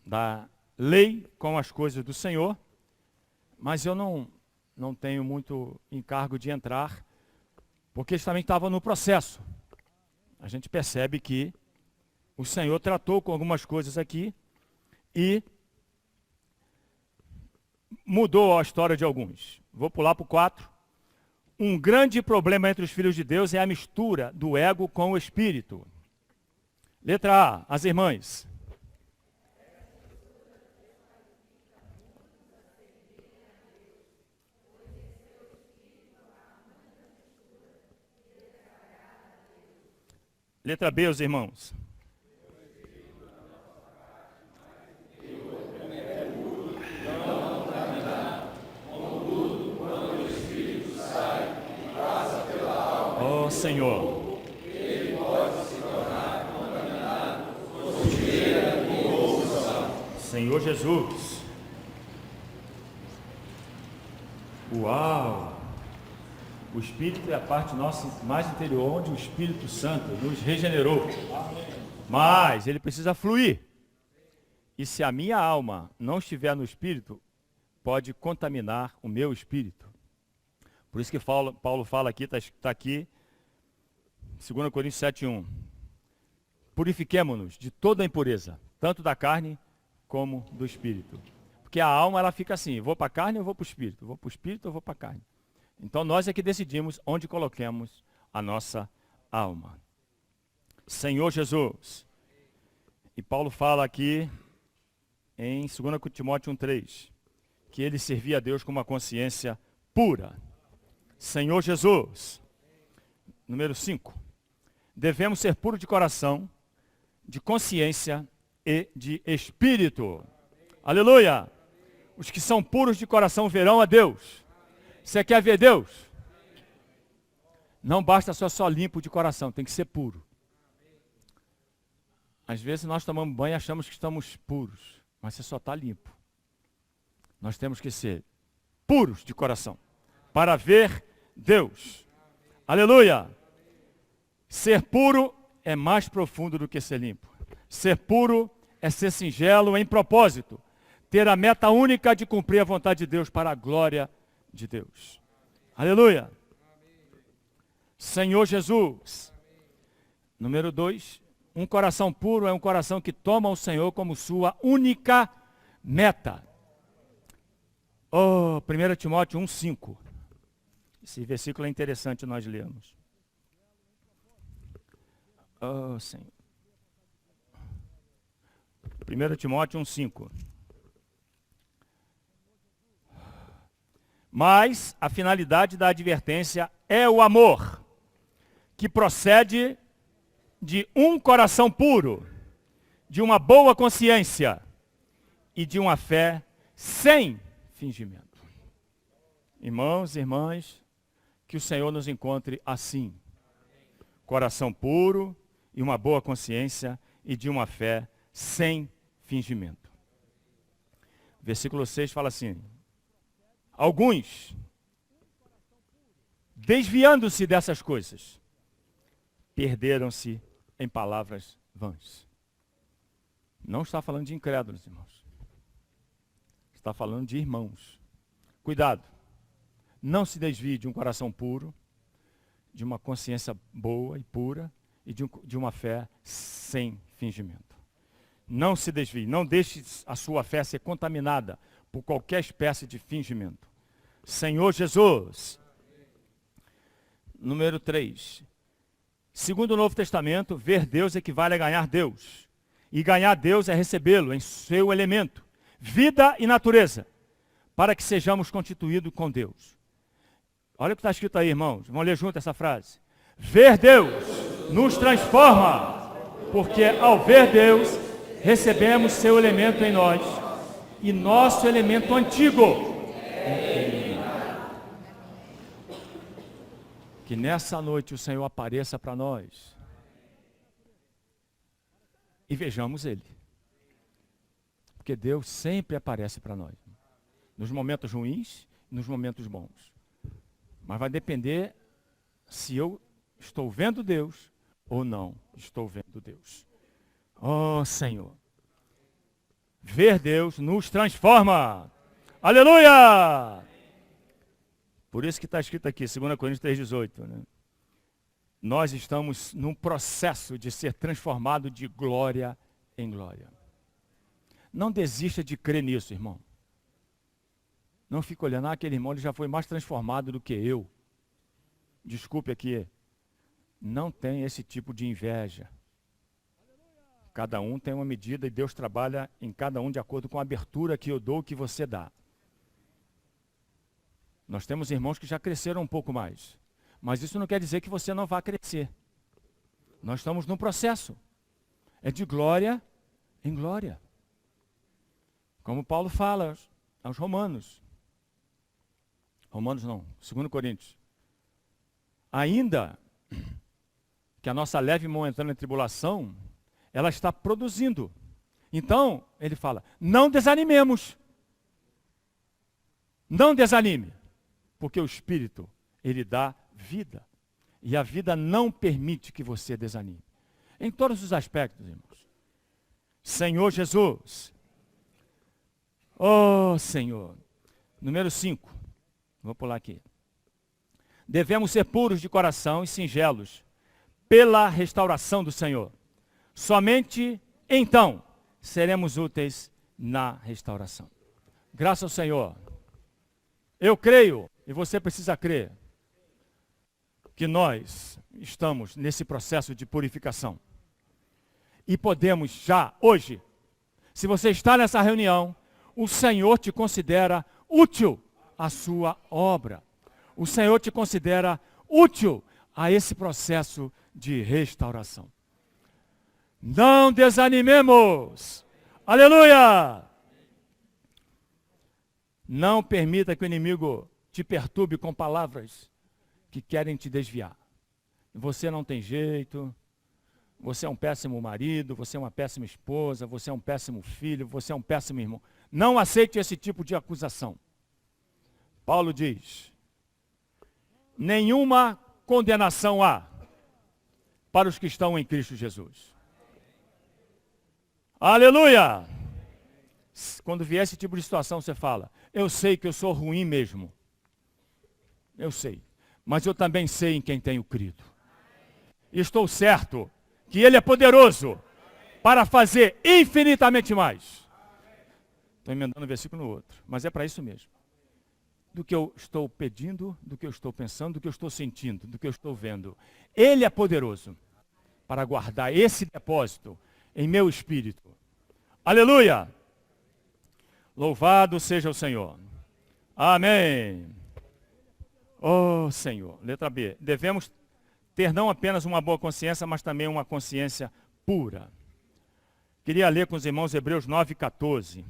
da lei com as coisas do Senhor, mas eu não tenho muito encargo de entrar, porque eles também estavam no processo. A gente percebe que o Senhor tratou com algumas coisas aqui e mudou a história de alguns. Vou pular para o 4. Um grande problema entre os filhos de Deus é a mistura do ego com o espírito. Letra A, as irmãs. Letra B, os irmãos. Senhor. Senhor Jesus. Uau! O Espírito é a parte nossa mais interior, onde o Espírito Santo nos regenerou. Mas ele precisa fluir. E se a minha alma não estiver no Espírito, pode contaminar o meu espírito. Por isso que Paulo fala aqui, está aqui, 2 Coríntios 7:1. Purifiquemo-nos de toda a impureza, tanto da carne como do espírito. Porque a alma, ela fica assim, vou para a carne ou vou para o espírito? Vou para o espírito ou vou para a carne? Então nós é que decidimos onde coloquemos a nossa alma. Senhor Jesus. E Paulo fala aqui em 2 Timóteo 1:3, que ele servia a Deus com uma consciência pura. Senhor Jesus. Número 5. Devemos ser puros de coração, de consciência e de espírito. Aleluia! Os que são puros de coração verão a Deus. Você quer ver Deus? Não basta só limpo de coração, tem que ser puro. Às vezes nós tomamos banho e achamos que estamos puros, mas você só está limpo. Nós temos que ser puros de coração para ver Deus. Aleluia! Ser puro é mais profundo do que ser limpo. Ser puro é ser singelo em propósito. Ter a meta única de cumprir a vontade de Deus para a glória de Deus. Aleluia! Senhor Jesus. Número 2. Um coração puro é um coração que toma o Senhor como sua única meta. 1 Timóteo 1:5. Esse versículo é interessante nós lermos. Senhor. 1 Timóteo 1:5. Mas a finalidade da advertência é o amor, que procede de um coração puro, de uma boa consciência e de uma fé sem fingimento. Irmãos e irmãs, que o Senhor nos encontre assim. Coração puro e uma boa consciência e de uma fé sem fingimento. Versículo 6 fala assim: alguns, desviando-se dessas coisas, perderam-se em palavras vãs. Não está falando de incrédulos, irmãos. Está falando de irmãos. Cuidado. Não se desvie de um coração puro, de uma consciência boa e pura e de uma fé sem fingimento. Não se desvie. Não deixe a sua fé ser contaminada por qualquer espécie de fingimento. Senhor Jesus. Número 3. Segundo o Novo Testamento, ver Deus equivale a ganhar Deus. E ganhar Deus é recebê-lo em seu elemento, vida e natureza, para que sejamos constituídos com Deus. Olha o que está escrito aí, irmãos. Vamos ler junto essa frase. Ver Deus nos transforma, porque ao ver Deus, recebemos seu elemento em nós e nosso elemento antigo. Que nessa noite o Senhor apareça para nós e vejamos Ele. Porque Deus sempre aparece para nós. Nos momentos ruins e nos momentos bons. Mas vai depender se eu estou vendo Deus ou não estou vendo Deus. Oh, Senhor. Ver Deus nos transforma. Aleluia! Por isso que está escrito aqui, 2 Coríntios 3,18. Né? Nós estamos num processo de ser transformado de glória em glória. Não desista de crer nisso, irmão. Não fique olhando, aquele irmão ele já foi mais transformado do que eu. Desculpe aqui. Não tem esse tipo de inveja. Cada um tem uma medida e Deus trabalha em cada um de acordo com a abertura que eu dou, que você dá. Nós temos irmãos que já cresceram um pouco mais. Mas isso não quer dizer que você não vá crescer. Nós estamos num processo. É de glória em glória. Como Paulo fala aos Romanos. Romanos não, 2 Coríntios. Ainda que a nossa leve e momentânea tribulação, ela está produzindo. Então, ele fala, não desanimemos. Não desanime, porque o Espírito, ele dá vida. E a vida não permite que você desanime. Em todos os aspectos, irmãos. Senhor Jesus. Oh, Senhor. Número 5. Vou pular aqui. Devemos ser puros de coração e singelos pela restauração do Senhor. Somente então seremos úteis na restauração. Graças ao Senhor. Eu creio, e você precisa crer, que nós estamos nesse processo de purificação. E podemos já, hoje, se você está nessa reunião, o Senhor te considera útil à sua obra. O Senhor te considera útil a esse processo de restauração. Não desanimemos. Aleluia! Não permita que o inimigo te perturbe com palavras que querem te desviar. Você não tem jeito, você é um péssimo marido, você é uma péssima esposa, você é um péssimo filho, você é um péssimo irmão. Não aceite esse tipo de acusação. Paulo diz, nenhuma condenação há para os que estão em Cristo Jesus. Aleluia! Quando vier esse tipo de situação, você fala, eu sei que eu sou ruim mesmo. Eu sei. Mas eu também sei em quem tenho crido. E estou certo que Ele é poderoso para fazer infinitamente mais. Estou emendando um versículo no outro, mas é para isso mesmo. Do que eu estou pedindo, do que eu estou pensando, do que eu estou sentindo, do que eu estou vendo. Ele é poderoso para guardar esse depósito em meu espírito. Aleluia! Louvado seja o Senhor. Amém. Oh, Senhor. Letra B. Devemos ter não apenas uma boa consciência, mas também uma consciência pura. Queria ler com os irmãos Hebreus 9:14.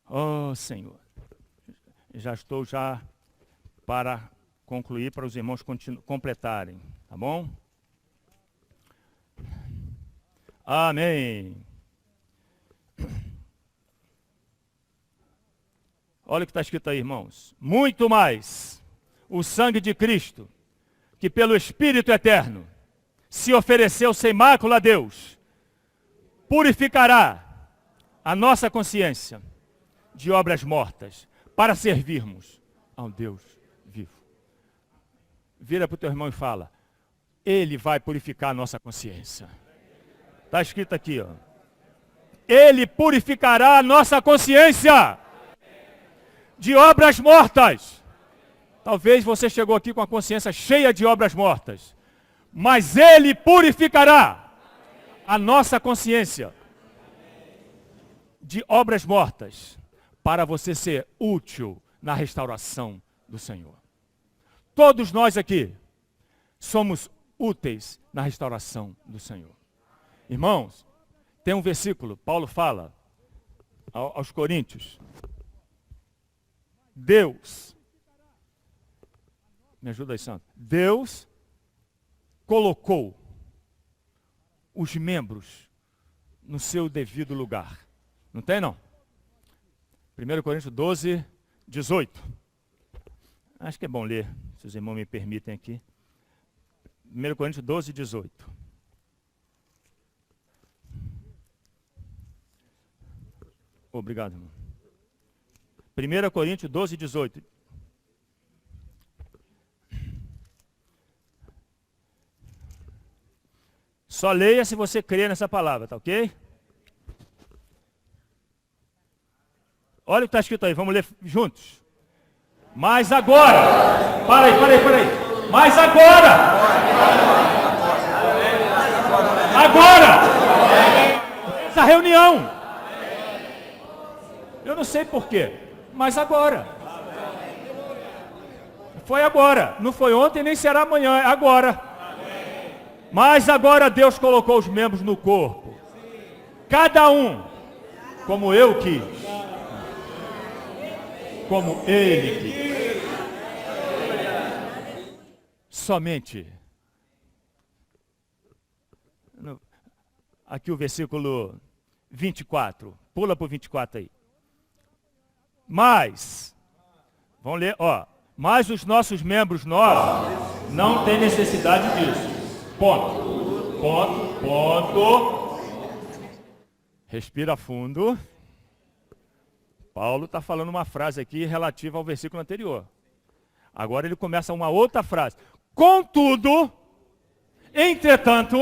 Oh, Senhor. Já estou para concluir, para os irmãos completarem. Tá bom? Amém. Olha o que está escrito aí, irmãos. Muito mais o sangue de Cristo, que pelo Espírito eterno se ofereceu sem mácula a Deus, purificará a nossa consciência de obras mortas, para servirmos ao Deus vivo. Vira para o teu irmão e fala, Ele vai purificar a nossa consciência. Está escrito aqui, ó. Ele purificará a nossa consciência de obras mortas. Talvez você chegou aqui com a consciência cheia de obras mortas, mas Ele purificará a nossa consciência de obras mortas, para você ser útil na restauração do Senhor. Todos nós aqui somos úteis na restauração do Senhor. Irmãos, tem um versículo, Paulo fala aos Coríntios, Deus, me ajuda aí, Santo. Deus colocou os membros no seu devido lugar. Não tem, não? 1 Coríntios 12, 18. Acho que é bom ler, se os irmãos me permitem aqui. 1 Coríntios 12, 18. Obrigado, irmão. 1 Coríntios 12, 18. Só leia se você crê nessa palavra, tá ok? Olha o que está escrito aí, vamos ler juntos. Mas agora, para aí. Mas agora, essa reunião, eu não sei porquê, mas agora. Foi agora, não foi ontem nem será amanhã, é agora. Mas agora Deus colocou os membros no corpo, cada um como eu quis, como Ele quis. somente. Aqui o versículo 24. Pula para o 24 aí. Mas, vamos ler, ó. Mas os nossos membros novos não têm necessidade disso. Ponto. Ponto. Ponto. Respira fundo. Paulo está falando uma frase aqui relativa ao versículo anterior. Agora ele começa uma outra frase. Contudo, entretanto,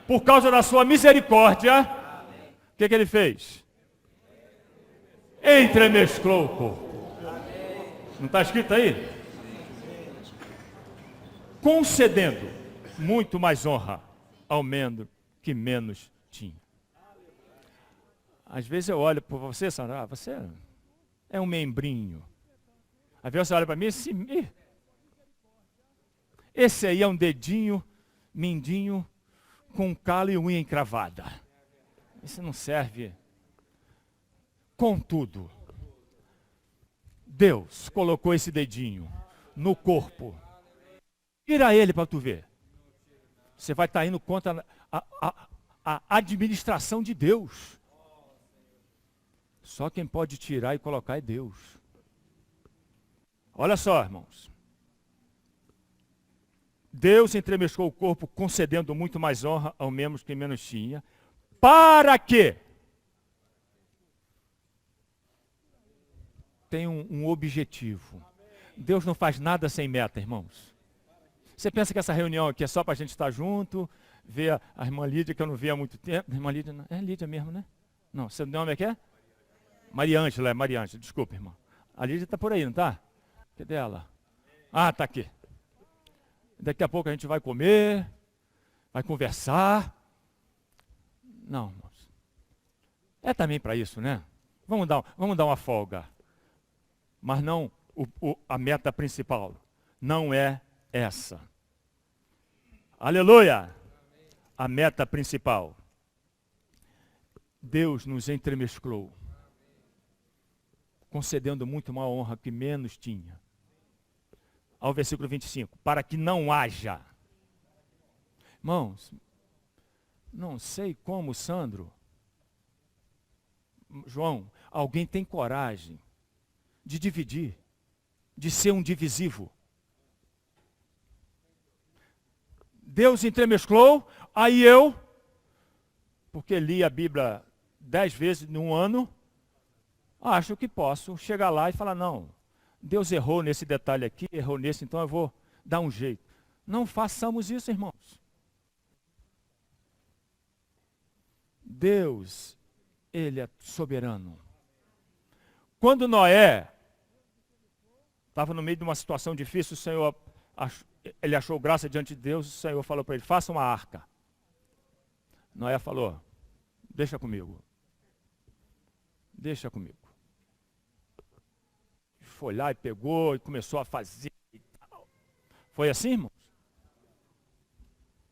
por causa da sua misericórdia, o que ele fez? Entremesclou o corpo. Não está escrito aí? Concedendo muito mais honra ao membro que menos tinha. Às vezes eu olho para você, Sandra, você é um membrinho. Às vezes você olha para mim e esse aí é um dedinho, mindinho, com calo e unha encravada. Isso não serve. Contudo, Deus colocou esse dedinho no corpo. Tira ele para tu ver. Você vai estar indo contra a administração de Deus. Só quem pode tirar e colocar é Deus. Olha só, irmãos. Deus entremescou o corpo, concedendo muito mais honra ao membro que menos tinha. Para quê? Tem um objetivo. Deus não faz nada sem meta, irmãos. Você pensa que essa reunião aqui é só para a gente estar junto, ver a irmã Lídia, que eu não vi há muito tempo. Irmã Lídia, não, é Lídia mesmo, né? Não, seu nome é que é? Maria Ângela, desculpa, irmã. A Lídia está por aí, não está? Cadê ela? Ah, está aqui. Daqui a pouco a gente vai comer, vai conversar. Não, irmãos. É também para isso, né? Vamos dar uma folga. Mas não a meta principal. Não é essa. Aleluia! A meta principal. Deus nos entremesclou, concedendo muito uma honra que menos tinha. Ao versículo 25, para que não haja. Irmãos, não sei como, Sandro, João, alguém tem coragem de dividir, de ser um divisivo. Deus entremesclou, aí eu, porque li a Bíblia 10 vezes num ano, acho que posso chegar lá e falar, não, Deus errou nesse detalhe aqui, errou nesse, então eu vou dar um jeito. Não façamos isso, irmãos. Deus, Ele é soberano. Quando Noé estava no meio de uma situação difícil, o Senhor, ele achou graça diante de Deus, o Senhor falou para ele, faça uma arca. Noé falou, deixa comigo. Deixa comigo. Foi lá e pegou e começou a fazer e tal. Foi assim, irmãos?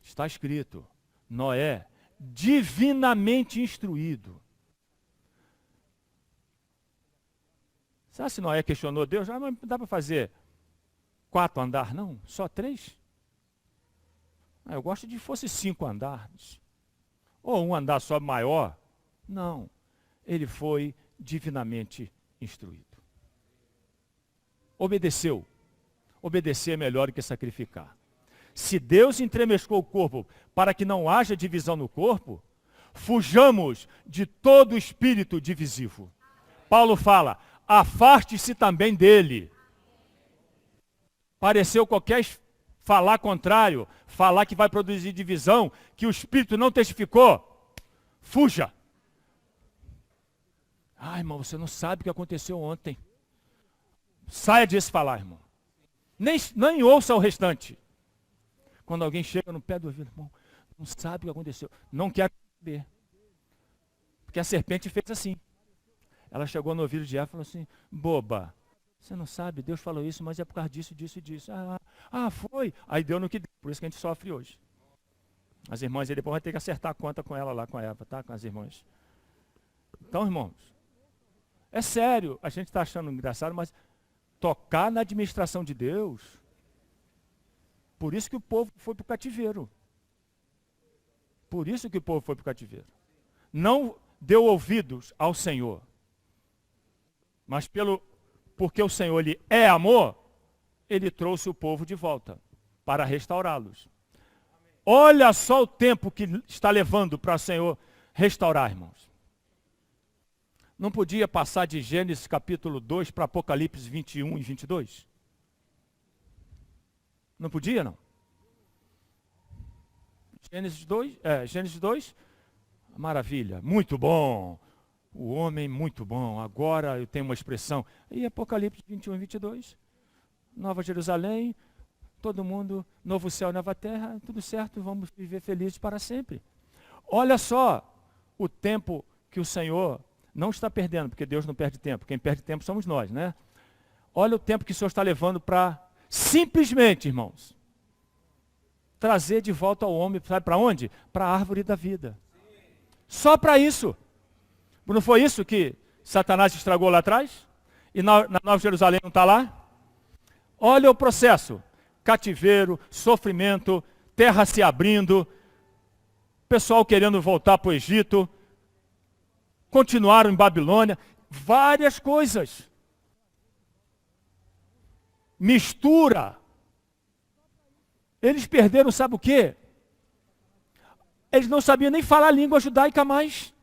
Está escrito, Noé, divinamente instruído. Sabe se Noé questionou Deus? Ah, mas dá para fazer 4 andares? Não, só 3? Ah, eu gosto de fosse 5 andares. Ou um andar só maior. Não, ele foi divinamente instruído. Obedeceu. Obedecer é melhor do que sacrificar. Se Deus entremescou o corpo para que não haja divisão no corpo, fujamos de todo espírito divisivo. Paulo fala, afaste-se também dele. Pareceu qualquer falar contrário, falar que vai produzir divisão, que o Espírito não testificou, fuja. Ah, irmão, você não sabe o que aconteceu ontem. Saia disso falar, irmão. Nem ouça o restante. Quando alguém chega no pé do ouvido, irmão, não sabe o que aconteceu. Não quer saber. Porque a serpente fez assim. Ela chegou no ouvido de Eva e falou assim, boba, você não sabe, Deus falou isso, mas é por causa disso, disso e disso. Foi. Aí deu no que deu, por isso que a gente sofre hoje. As irmãs, aí depois vai ter que acertar a conta com ela lá, com a Eva, tá? Com as irmãs. Então, irmãos, é sério, a gente está achando engraçado, mas tocar na administração de Deus Por isso que o povo foi para o cativeiro. Por isso que o povo foi para o cativeiro. Não deu ouvidos ao Senhor. Mas porque o Senhor ele é amor, ele trouxe o povo de volta para restaurá-los. Olha só o tempo que está levando para o Senhor restaurar, irmãos. Não podia passar de Gênesis capítulo 2 para Apocalipse 21 e 22? Não podia, não? Gênesis 2, maravilha, muito bom. O homem muito bom. Agora eu tenho uma expressão. E Apocalipse 21 e 22? Nova Jerusalém, todo mundo, novo céu e nova terra, tudo certo, vamos viver felizes para sempre. Olha só o tempo que o Senhor não está perdendo, porque Deus não perde tempo. Quem perde tempo somos nós, né? Olha o tempo que o Senhor está levando para simplesmente, irmãos, trazer de volta ao homem, sabe para onde? Para a árvore da vida. Só para isso. Não foi isso que Satanás estragou lá atrás? E na Nova Jerusalém não está lá? Olha o processo. Cativeiro, sofrimento, terra se abrindo, pessoal querendo voltar para o Egito, continuaram em Babilônia, várias coisas. Mistura. Eles perderam, sabe o quê? Eles não sabiam nem falar a língua judaica mais.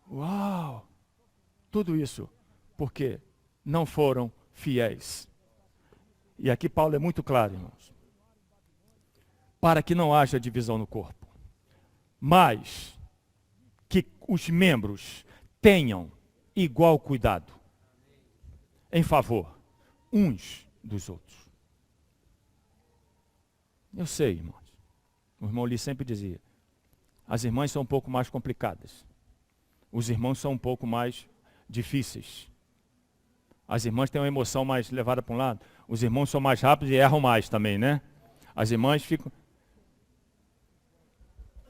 Uau! Tudo isso porque não foram fiéis. E aqui Paulo é muito claro, irmãos. Para que não haja divisão no corpo, mas que os membros tenham igual cuidado em favor uns dos outros. Eu sei, irmãos. O irmão Lee sempre dizia, as irmãs são um pouco mais complicadas. Os irmãos são um pouco mais difíceis. As irmãs têm uma emoção mais levada para um lado. Os irmãos são mais rápidos e erram mais também, né? As irmãs ficam...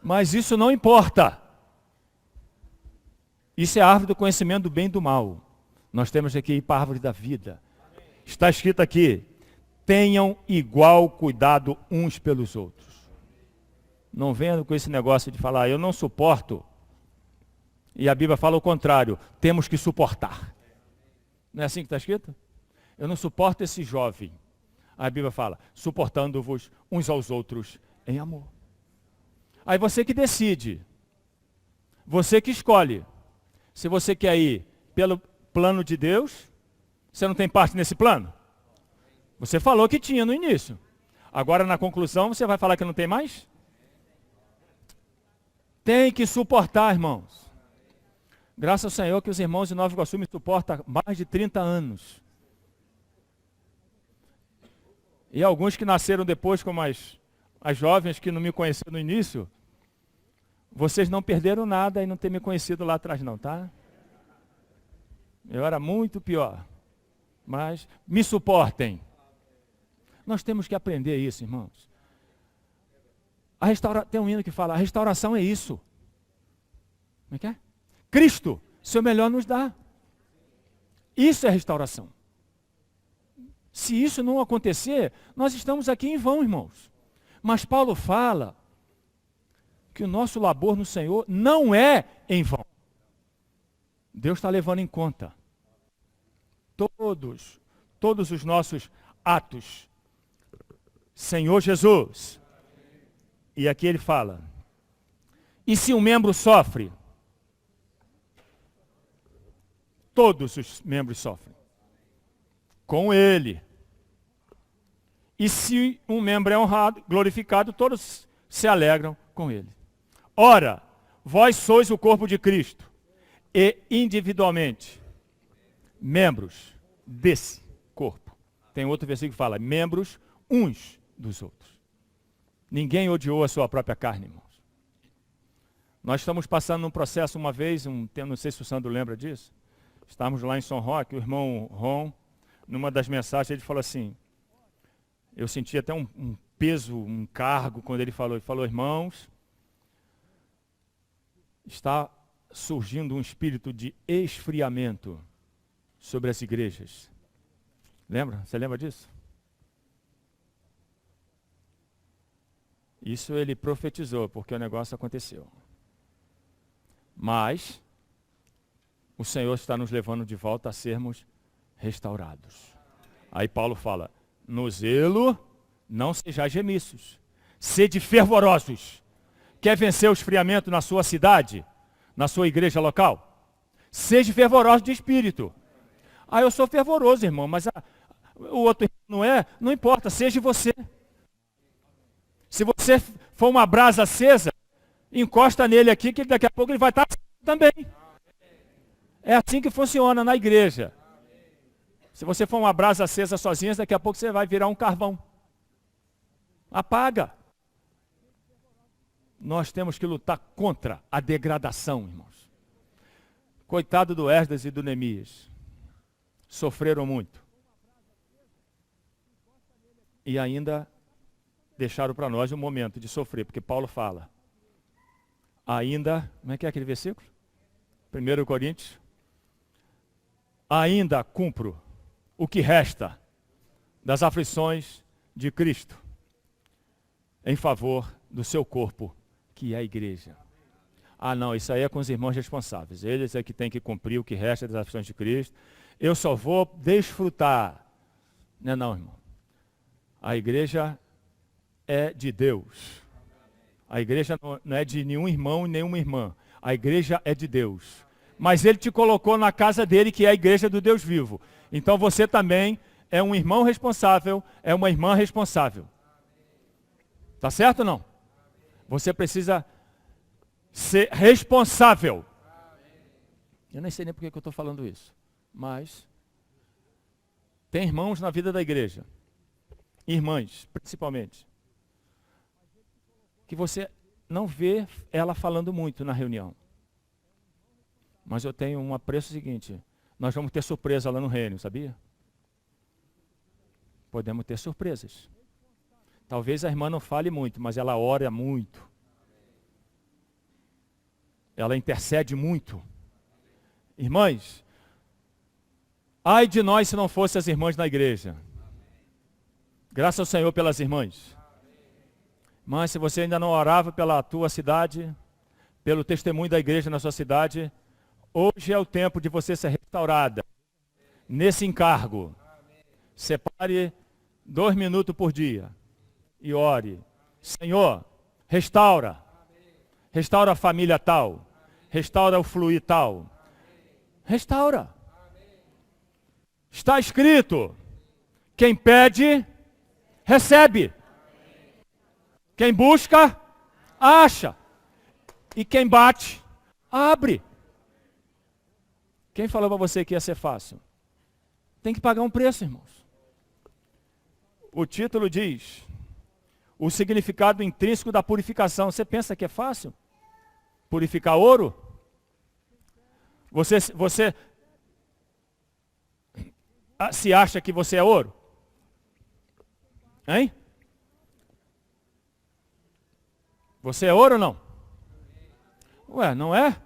Mas isso não importa. Isso é a árvore do conhecimento do bem e do mal. Nós temos aqui ir para a árvore da vida. Está escrito aqui, tenham igual cuidado uns pelos outros. Não venham com esse negócio de falar, eu não suporto. E a Bíblia fala o contrário, temos que suportar. Não é assim que está escrito? Eu não suporto esse jovem. A Bíblia fala, suportando-vos uns aos outros em amor. Aí você que decide. Você que escolhe. Se você quer ir pelo plano de Deus, você não tem parte nesse plano? Você falou que tinha no início. Agora na conclusão você vai falar que não tem mais? Tem que suportar, irmãos. Graças ao Senhor que os irmãos de Nova Iguaçu me suportam há mais de 30 anos. E alguns que nasceram depois, como as jovens que não me conheceram no início, vocês não perderam nada e não ter me conhecido lá atrás não, tá? Eu era muito pior. Mas me suportem. Nós temos que aprender isso, irmãos. Tem um hino que fala, a restauração é isso. Como é que é? Cristo, seu melhor nos dá. Isso é restauração. Se isso não acontecer, nós estamos aqui em vão, irmãos. Mas Paulo fala que o nosso labor no Senhor não é em vão. Deus está levando em conta todos os nossos atos. Senhor Jesus. E aqui ele fala, e se um membro sofre, todos os membros sofrem com ele. E se um membro é honrado, glorificado, todos se alegram com ele. Ora, vós sois o corpo de Cristo, e individualmente, membros desse corpo. Tem outro versículo que fala, membros uns dos outros. Ninguém odiou a sua própria carne, irmãos. Nós estamos passando num processo uma vez, não sei se o Sandro lembra disso, estávamos lá em São Roque, o irmão Ron, numa das mensagens, ele falou assim, eu senti até um peso, um cargo, quando ele falou, irmãos, está surgindo um espírito de esfriamento sobre as igrejas. Lembra? Você lembra disso? Isso ele profetizou, porque o negócio aconteceu. Mas o Senhor está nos levando de volta a sermos restaurados. Aí Paulo fala, no zelo não sejais remisso, sede fervorosos. Quer vencer o esfriamento na sua cidade, na sua igreja local? Seja fervoroso de espírito. Ah, eu sou fervoroso, irmão, mas o outro não é? Não importa, seja você. Se você for uma brasa acesa, encosta nele aqui, que daqui a pouco ele vai estar também. É assim que funciona na igreja. Se você for uma brasa acesa sozinha, daqui a pouco você vai virar um carvão. Apaga. Nós temos que lutar contra a degradação, irmãos. Coitado do Esdras e do Neemias. Sofreram muito. E ainda deixaram para nós um momento de sofrer, porque Paulo fala, ainda, como é que é aquele versículo? 1 Coríntios, ainda cumpro o que resta das aflições de Cristo em favor do seu corpo, que é a igreja. Ah não, isso aí é com os irmãos responsáveis, eles é que têm que cumprir o que resta das aflições de Cristo, eu só vou desfrutar. Não, irmão. A igreja é de Deus. A igreja não é de nenhum irmão e nenhuma irmã. A igreja é de Deus. Mas ele te colocou na casa dele, que é a igreja do Deus vivo. Então você também é um irmão responsável, é uma irmã responsável. Tá certo ou não? Você precisa ser responsável. Eu nem sei nem por que eu estou falando isso. Mas tem irmãos na vida da igreja. Irmãs, principalmente. Que você não vê ela falando muito na reunião. Mas eu tenho um apreço seguinte. Nós vamos ter surpresa lá no reino, sabia? Podemos ter surpresas. Talvez a irmã não fale muito, mas ela ora muito. Ela intercede muito. Irmãs, ai de nós se não fossem as irmãs na igreja. Graças ao Senhor pelas irmãs. Mas se você ainda não orava pela tua cidade, pelo testemunho da igreja na sua cidade, hoje é o tempo de você ser restaurada nesse encargo. Separe 2 minutos por dia e ore. Senhor, restaura. Restaura a família tal. Restaura o fluir tal. Restaura. Está escrito, quem pede, recebe. Quem busca, acha. E quem bate, abre. Quem falou para você que ia ser fácil? Tem que pagar um preço, irmãos. O título diz, o significado intrínseco da purificação. Você pensa que é fácil? Purificar ouro? Você se acha que você é ouro? Hein? Você é ouro ou não? Ué, não é?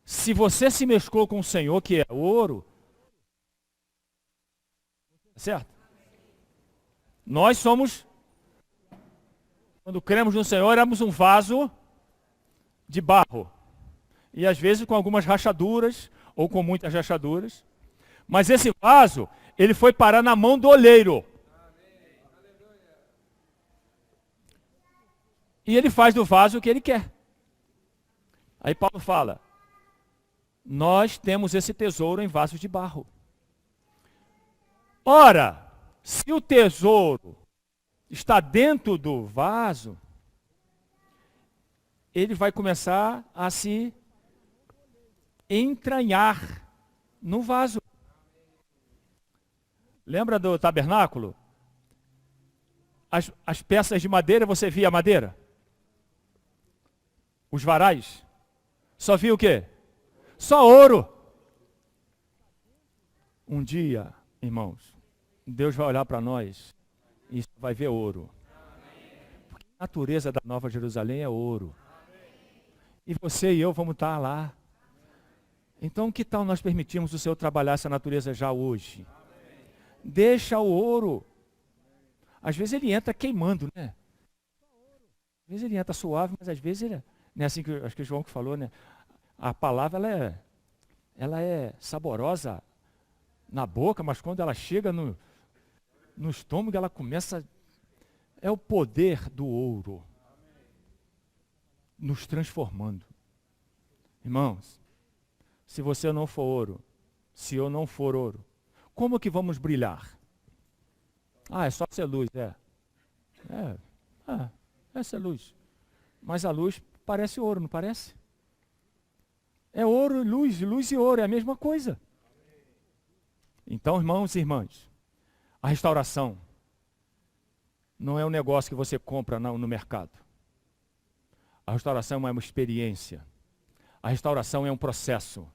Se você se mesclou com o Senhor, que é ouro, certo? Nós somos, quando cremos no Senhor, éramos um vaso de barro. E às vezes com algumas rachaduras, ou com muitas rachaduras. Mas esse vaso, ele foi parar na mão do oleiro. E ele faz do vaso o que ele quer. Aí Paulo fala, nós temos esse tesouro em vasos de barro. Ora, se o tesouro está dentro do vaso, ele vai começar a se entranhar no vaso. Lembra do tabernáculo? As peças de madeira, você via a madeira? Os varais? Só via o quê? Só ouro. Um dia, irmãos, Deus vai olhar para nós e vai ver ouro. Porque a natureza da Nova Jerusalém é ouro. E você e eu vamos estar lá. Então, que tal nós permitirmos o Senhor trabalhar essa natureza já hoje? Deixa o ouro. Às vezes ele entra queimando, né? Às vezes ele entra suave, mas às vezes ele... Não é assim que acho que o João que falou, né? A palavra, ela é saborosa na boca, mas quando ela chega no estômago, ela começa... É o poder do ouro nos transformando. Irmãos, se você não for ouro, se eu não for ouro, como que vamos brilhar? É só ser luz, é ser luz. Mas a luz parece ouro, não parece? É ouro e luz e ouro, é a mesma coisa. Então, irmãos e irmãs, a restauração não é um negócio que você compra no mercado. A restauração é uma experiência. A restauração é um processo.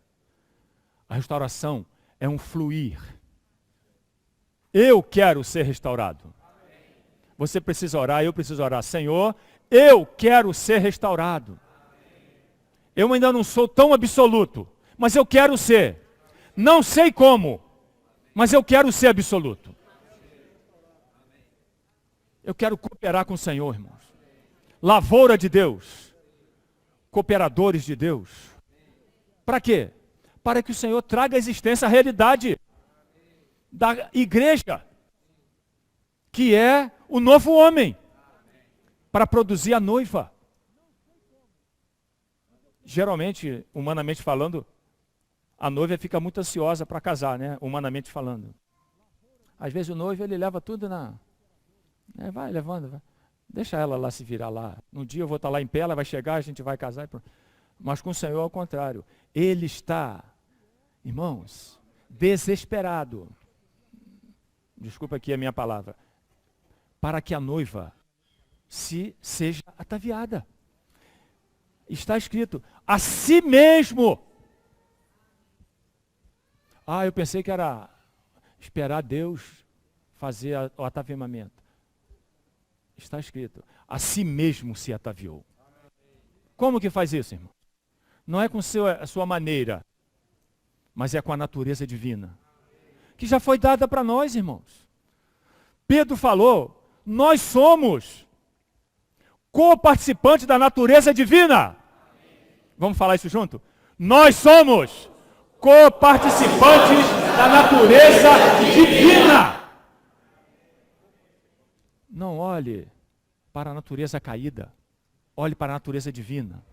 A restauração é um fluir. Eu quero ser restaurado. Você precisa orar, eu preciso orar. Senhor, eu quero ser restaurado. Eu ainda não sou tão absoluto, mas eu quero ser. Não sei como, mas eu quero ser absoluto. Eu quero cooperar com o Senhor, irmãos. Lavoura de Deus. Cooperadores de Deus. Para quê? Para que o Senhor traga à existência a realidade da igreja, que é o novo homem, para produzir a noiva. Geralmente, humanamente falando, a noiva fica muito ansiosa para casar, né? Humanamente falando. Às vezes o noivo, ele leva tudo vai levando, vai. Deixa ela lá se virar lá. Um dia eu vou estar lá em pé, ela vai chegar, a gente vai casar. Mas com o Senhor, ao contrário. Ele está, irmãos, desesperado. Desculpa aqui a minha palavra. Para que a noiva seja ataviada. Está escrito, a si mesmo. Eu pensei que era esperar Deus fazer o ataviamento. Está escrito, a si mesmo se ataviou. Como que faz isso, irmão? Não é com a sua maneira, mas é com a natureza divina, que já foi dada para nós, irmãos. Pedro falou, nós somos co-participantes da natureza divina. Vamos falar isso junto? Nós somos co-participantes da natureza divina. Não olhe para a natureza caída. Olhe para a natureza divina,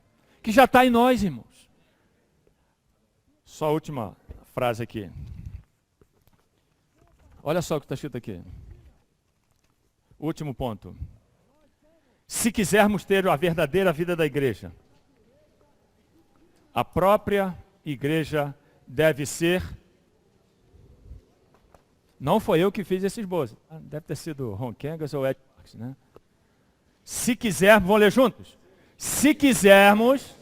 que já está em nós, irmãos. Só a última frase aqui. Olha só o que está escrito aqui. Último ponto. Se quisermos ter a verdadeira vida da igreja, a própria igreja deve ser... Não foi eu que fiz esse esboço. Deve ter sido Ron Kengas ou Ed Marks, né? Se quisermos, vamos ler juntos? Se quisermos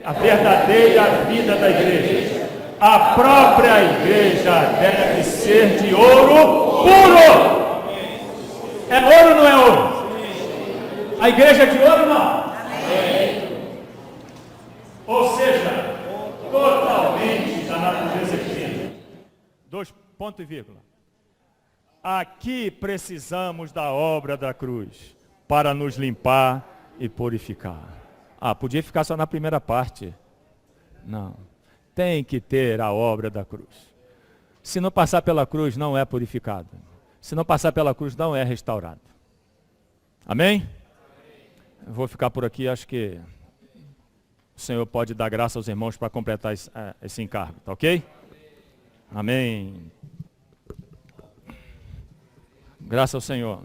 a verdadeira vida da igreja, a própria igreja deve ser de ouro puro. É ouro ou não é ouro? A igreja é de ouro ou não? Ou seja, totalmente da natureza divina. 2 ponto e vírgula. Aqui precisamos da obra da cruz para nos limpar e purificar. Podia ficar só na primeira parte. Não. Tem que ter a obra da cruz. Se não passar pela cruz, não é purificado. Se não passar pela cruz, não é restaurado. Amém? Eu vou ficar por aqui, acho que o Senhor pode dar graça aos irmãos para completar esse encargo, tá ok? Amém. Graças ao Senhor.